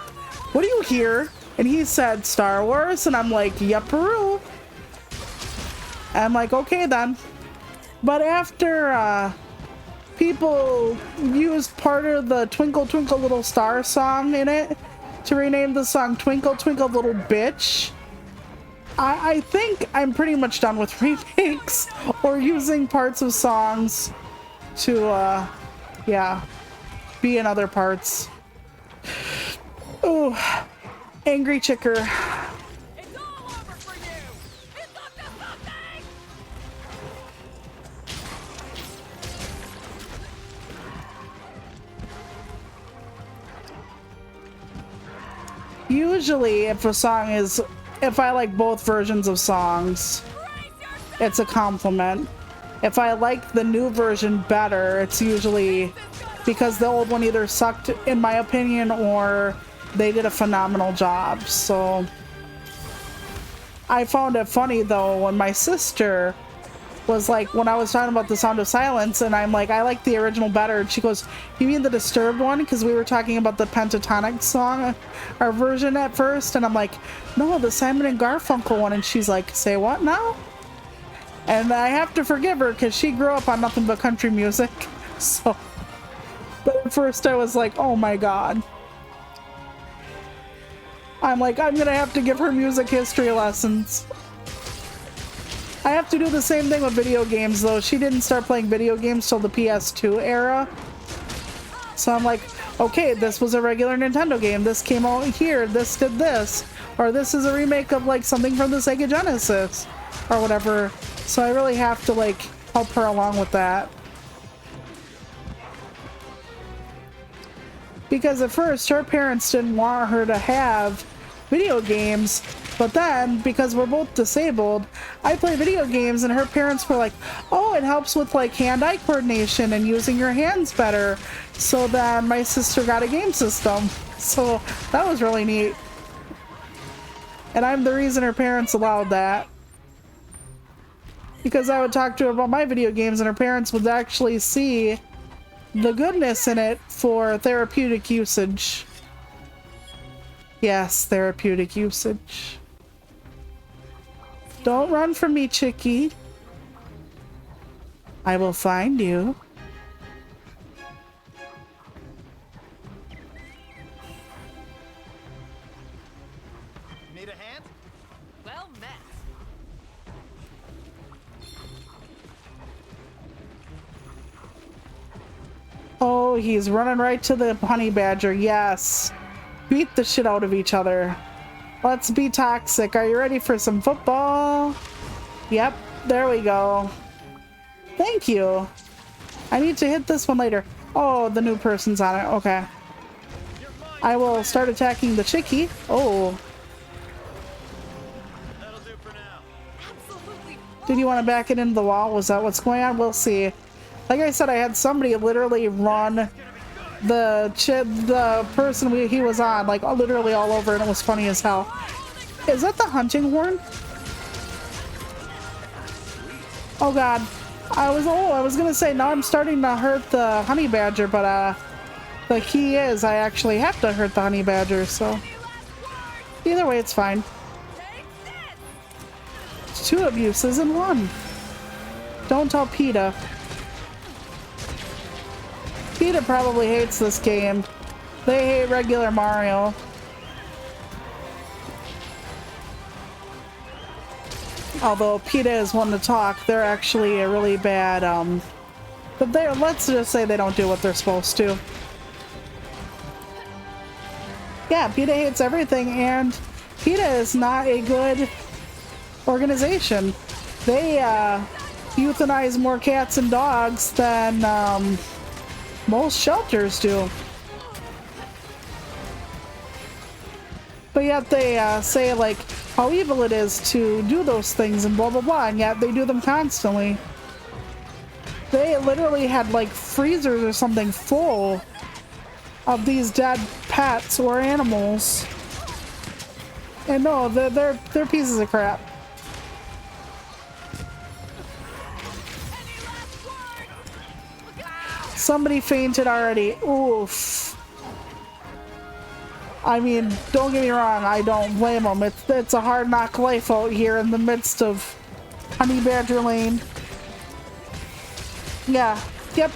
What do you hear? And he said Star Wars. And I'm like, yep-a-roo. I'm like, okay then. But after people used part of the Twinkle Twinkle Little Star song in it to rename the song Twinkle Twinkle Little Bitch, I think I'm pretty much done with remakes or using parts of songs to, yeah, be in other parts. Ooh, Angry Chicker. It's all over for you. Usually if a song is, if I like both versions of songs, it's a compliment. If I like the new version better, it's usually because the old one either sucked, in my opinion, or they did a phenomenal job. So I found it funny though when my sister was like, when I was talking about The Sound of Silence, and I'm like, I like the original better, and she goes, you mean the Disturbed one? Because we were talking about the Pentatonic song, our version at first, and I'm like, no, the Simon and Garfunkel one. And she's like, say what now? And I have to forgive her because she grew up on nothing but country music. So, but at first I was like, oh my god. I'm like, I'm gonna have to give her music history lessons. I have to do the same thing with video games though. She didn't start playing video games till the PS2 era. So I'm like, okay, this was a regular Nintendo game. This came out here. This did this. Or this is a remake of like something from the Sega Genesis or whatever. So I really have to like help her along with that. Because at first her parents didn't want her to have video games, but then because we're both disabled, I play video games and her parents were like, oh, it helps with like hand-eye coordination and using your hands better. So then my sister got a game system. So that was really neat. And I'm the reason her parents allowed that. Because I would talk to her about my video games and her parents would actually see the goodness in it for therapeutic usage. Yes, therapeutic usage. Don't run from me, Chicky. I will find you. Need a hand? Well met. Oh, he's running right to the honey badger. Yes. Beat the shit out of each other. Let's be toxic. Are you ready for some football? Yep, there we go. Thank you. I need to hit this one later. Oh, the new person's on it. Okay. I will start attacking the chickie. Oh. That'll do for now. Absolutely. Did you want to back it into the wall? Was that what's going on? We'll see. Like I said, I had somebody literally run the person he was on, like literally all over, and it was funny as hell. Is that the hunting horn? Oh god. I was gonna say, now I'm starting to hurt the honey badger, but the key is I actually have to hurt the honey badger, so either way it's fine. It's 2 abuses in 1. Don't tell PETA. PETA probably hates this game. They hate regular Mario. Although PETA is one to talk, they're actually a really bad, but let's just say they don't do what they're supposed to. Yeah, PETA hates everything, and PETA is not a good organization. They, euthanize more cats and dogs than, most shelters do. But yet they say like how evil it is to do those things and blah blah blah, and yet they do them constantly. They literally had like freezers or something full of these dead pets or animals. And no, they're pieces of crap. Somebody fainted already. Oof. I mean, don't get me wrong, I don't blame them. It's a hard knock life out here in the midst of Honey Badger Lane. Yeah, yep.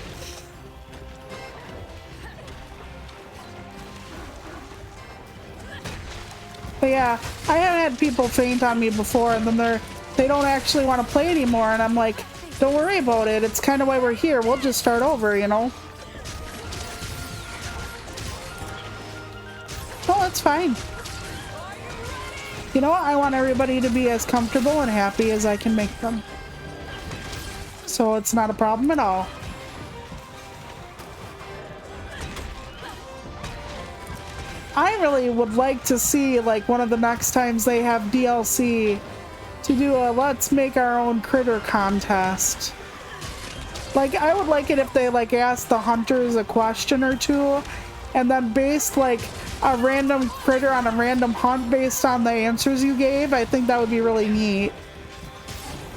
But yeah, I have had people faint on me before, and then they don't actually want to play anymore, and I'm like, don't worry about it. It's kind of why we're here. We'll just start over, you know? Oh, that's fine. You know what? I want everybody to be as comfortable and happy as I can make them. So it's not a problem at all. I really would like to see, like, one of the next times they have DLC to do a let's make our own critter contest. Like, I would like it if they, like, asked the hunters a question or two and then based, like, a random critter on a random hunt based on the answers you gave. I think that would be really neat.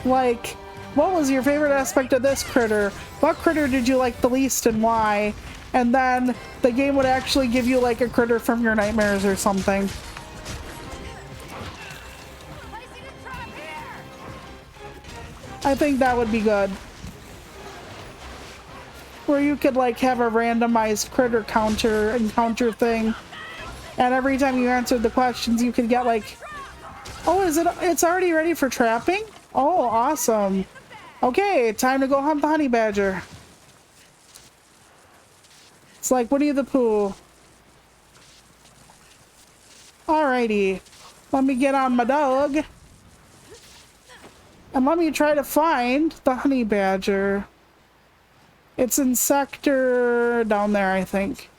Like, what was your favorite aspect of this critter? What critter did you like the least and why? And then the game would actually give you, like, a critter from your nightmares or something. I think that would be good. Where you could, like, have a randomized critter encounter thing. And every time you answered the questions, you could get, like, oh, it's already ready for trapping? Oh, awesome. Okay, time to go hunt the honey badger. It's like Winnie the Pooh. Alrighty. Let me get on my dog. And let me try to find the honey badger. It's in sector down there, I think.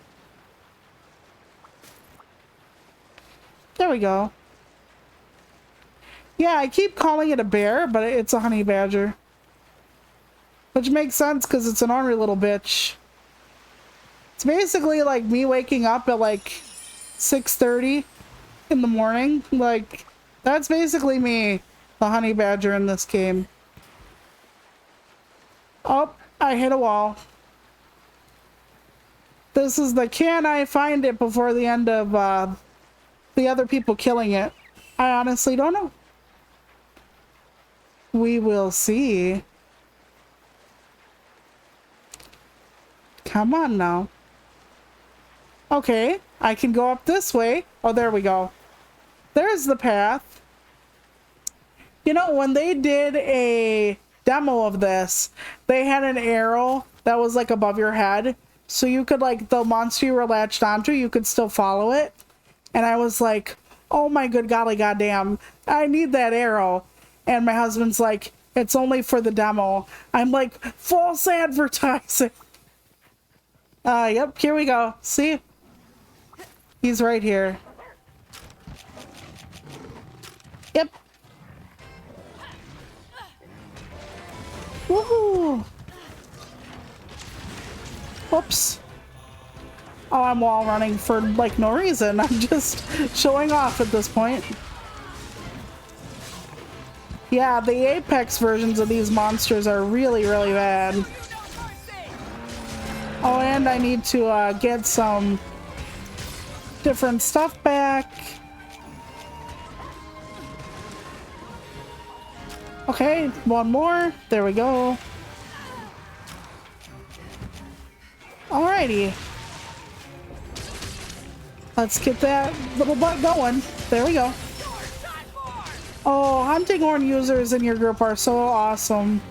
There we go. Yeah, I keep calling it a bear, but it's a honey badger. Which makes sense because it's an ornery little bitch. It's basically like me waking up at like 6:30 in the morning. Like, that's basically me, the honey badger in this game. Oh, I hit a wall. This is the can I find it before the end of the other people killing it? I honestly don't know. We will see. Come on now. Okay, I can go up this way. Oh, there we go. There's the path. You know, when they did a demo of this, they had an arrow that was like above your head. So you could, like, the monster you were latched onto, you could still follow it. And I was like, oh my good golly goddamn, I need that arrow. And my husband's like, it's only for the demo. I'm like, false advertising. Yep, here we go. See? He's right here. Yep. Woohoo! Whoops. Oh, I'm wall running for, like, no reason. I'm just showing off at this point. Yeah, the Apex versions of these monsters are really, really bad. Oh, and I need to get some different stuff back. Okay, one more. There we go. Alrighty. Let's get that little butt going. There we go. Oh, hunting horn users in your group are so awesome.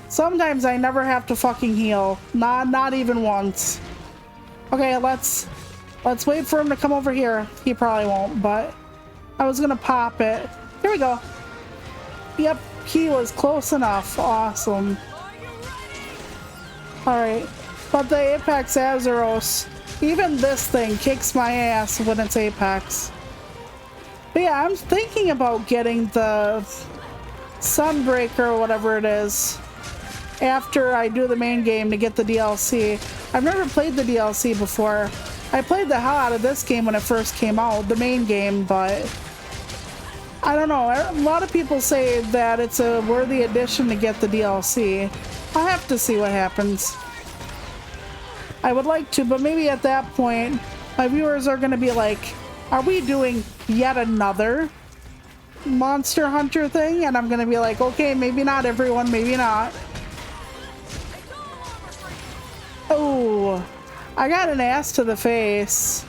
Sometimes I never have to fucking heal. Not even once. Okay, let's wait for him to come over here. He probably won't, but I was gonna pop it. Here we go. Yep, he was close enough. Awesome. Alright. But the Apex Azeros, even this thing kicks my ass when it's Apex. But yeah, I'm thinking about getting the Sunbreaker or whatever it is after I do the main game to get the DLC. I've never played the DLC before. I played the hell out of this game when it first came out, the main game, but I don't know. A lot of people say that it's a worthy addition to get the DLC. I'll have to see what happens. I would like to, but maybe at that point, my viewers are going to be like, are we doing yet another Monster Hunter thing? And I'm going to be like, okay, maybe not everyone, maybe not. Oh, I got an ass to the face.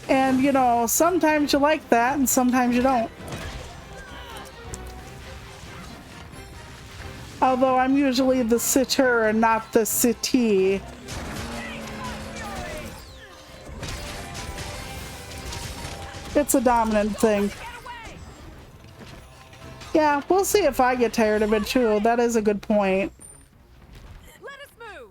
And, you know, sometimes you like that and sometimes you don't. Although I'm usually the sitter and not the sittee. It's a dominant thing. Yeah, we'll see if I get tired of it too. That is a good point. Let us move.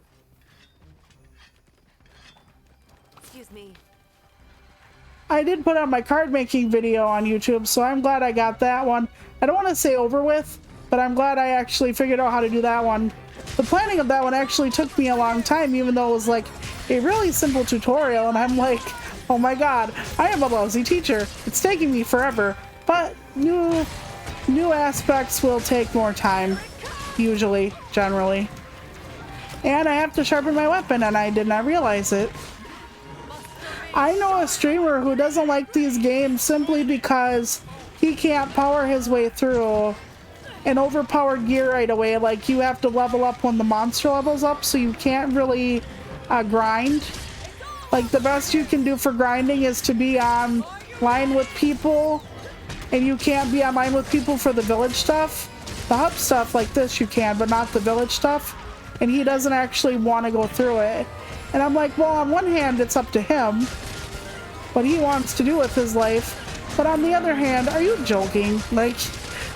I did put out my card making video on YouTube, so I'm glad I got that one. I don't want to say over with, but I'm glad I actually figured out how to do that one. The planning of that one actually took me a long time, even though it was like a really simple tutorial, and I'm like, oh my god, I am a lousy teacher. It's taking me forever, but new aspects will take more time, usually, generally. And I have to sharpen my weapon, and I did not realize it. I know a streamer who doesn't like these games simply because he can't power his way through an overpowered gear right away. Like, you have to level up when the monster levels up, so you can't really grind. Like, the best you can do for grinding is to be on line with people, and you can't be on line with people for the village stuff. The hub stuff like this you can, but not the village stuff. And he doesn't actually want to go through it. And I'm like, well, on one hand, it's up to him, what he wants to do with his life. But on the other hand, are you joking? Like,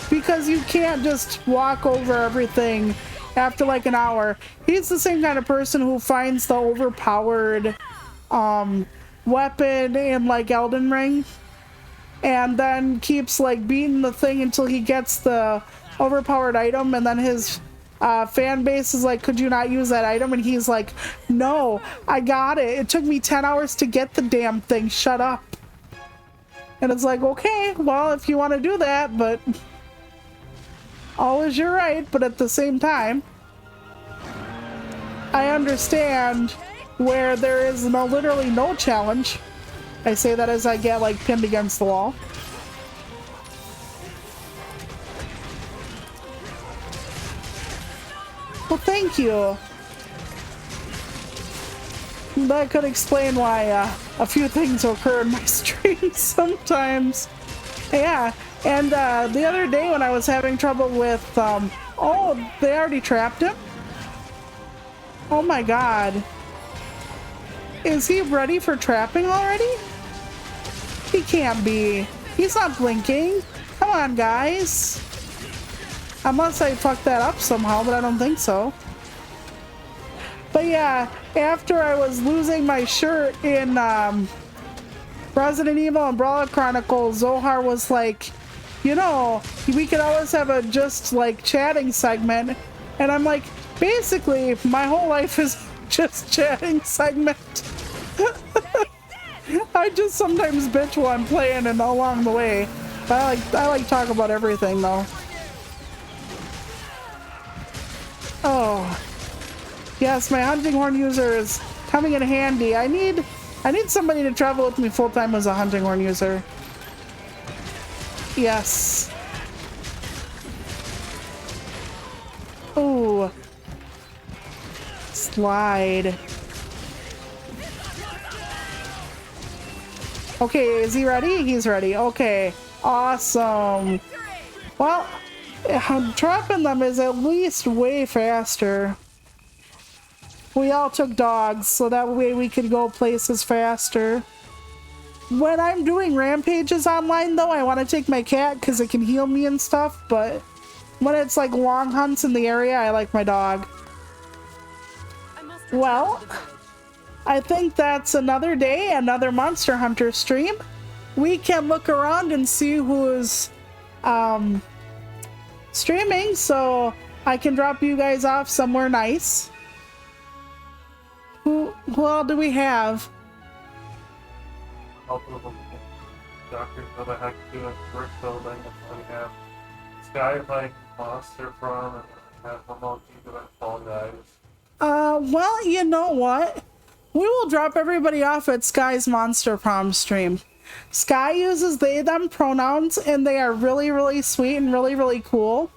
because you can't just walk over everything after like an hour. He's the same kind of person who finds the overpowered weapon in like Elden Ring, and then keeps like beating the thing until he gets the overpowered item, and then his fan base is like, could you not use that item? And he's like, no, I got it. It took me 10 hours to get the damn thing. Shut up. And it's like, okay, well, if you want to do that, but always you're right. But at the same time, I understand where there is literally no challenge. I say that as I get like pinned against the wall. Well, thank you. That could explain why a few things occur in my streams sometimes. Yeah, and the other day when I was having trouble with, oh, they already trapped him? Oh my god. Is he ready for trapping already? He can't be. He's not blinking. Come on, guys. Unless I fucked that up somehow, but I don't think so. But yeah, after I was losing my shirt in Resident Evil Umbrella Chronicles, Zohar was like, you know, we could always have a just like chatting segment. And I'm like, basically, my whole life is just chatting segment. I just sometimes bitch while I'm playing and along the way. But I like talk about everything though. Oh. Yes, my hunting horn user is coming in handy. I need somebody to travel with me full time as a hunting horn user. Yes. Ooh. Slide. Okay, is he ready? He's ready. Okay. Awesome. Well, trapping them is at least way faster. We all took dogs, so that way we could go places faster. When I'm doing rampages online, though, I want to take my cat because it can heal me and stuff, but when it's like long hunts in the area, I like my dog. Well, I think that's another day, another Monster Hunter stream. We can look around and see who's streaming, so I can drop you guys off somewhere nice. Who all do we have? Doctor Heck doing brick building, and we have Sky playing Monster Farm, and we have Momoki doing Fall Guys. Well, you know what? We will drop everybody off at Sky's Monster Prom stream. Sky uses they, them pronouns, and they are really, really sweet and really, really cool.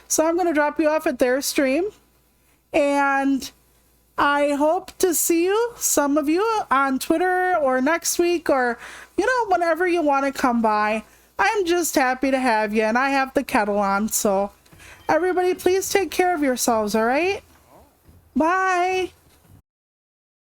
So I'm going to drop you off at their stream. And I hope to see you, some of you, on Twitter or next week or, you know, whenever you want to come by. I'm just happy to have you, and I have the kettle on. So everybody, please take care of yourselves, all right? Bye.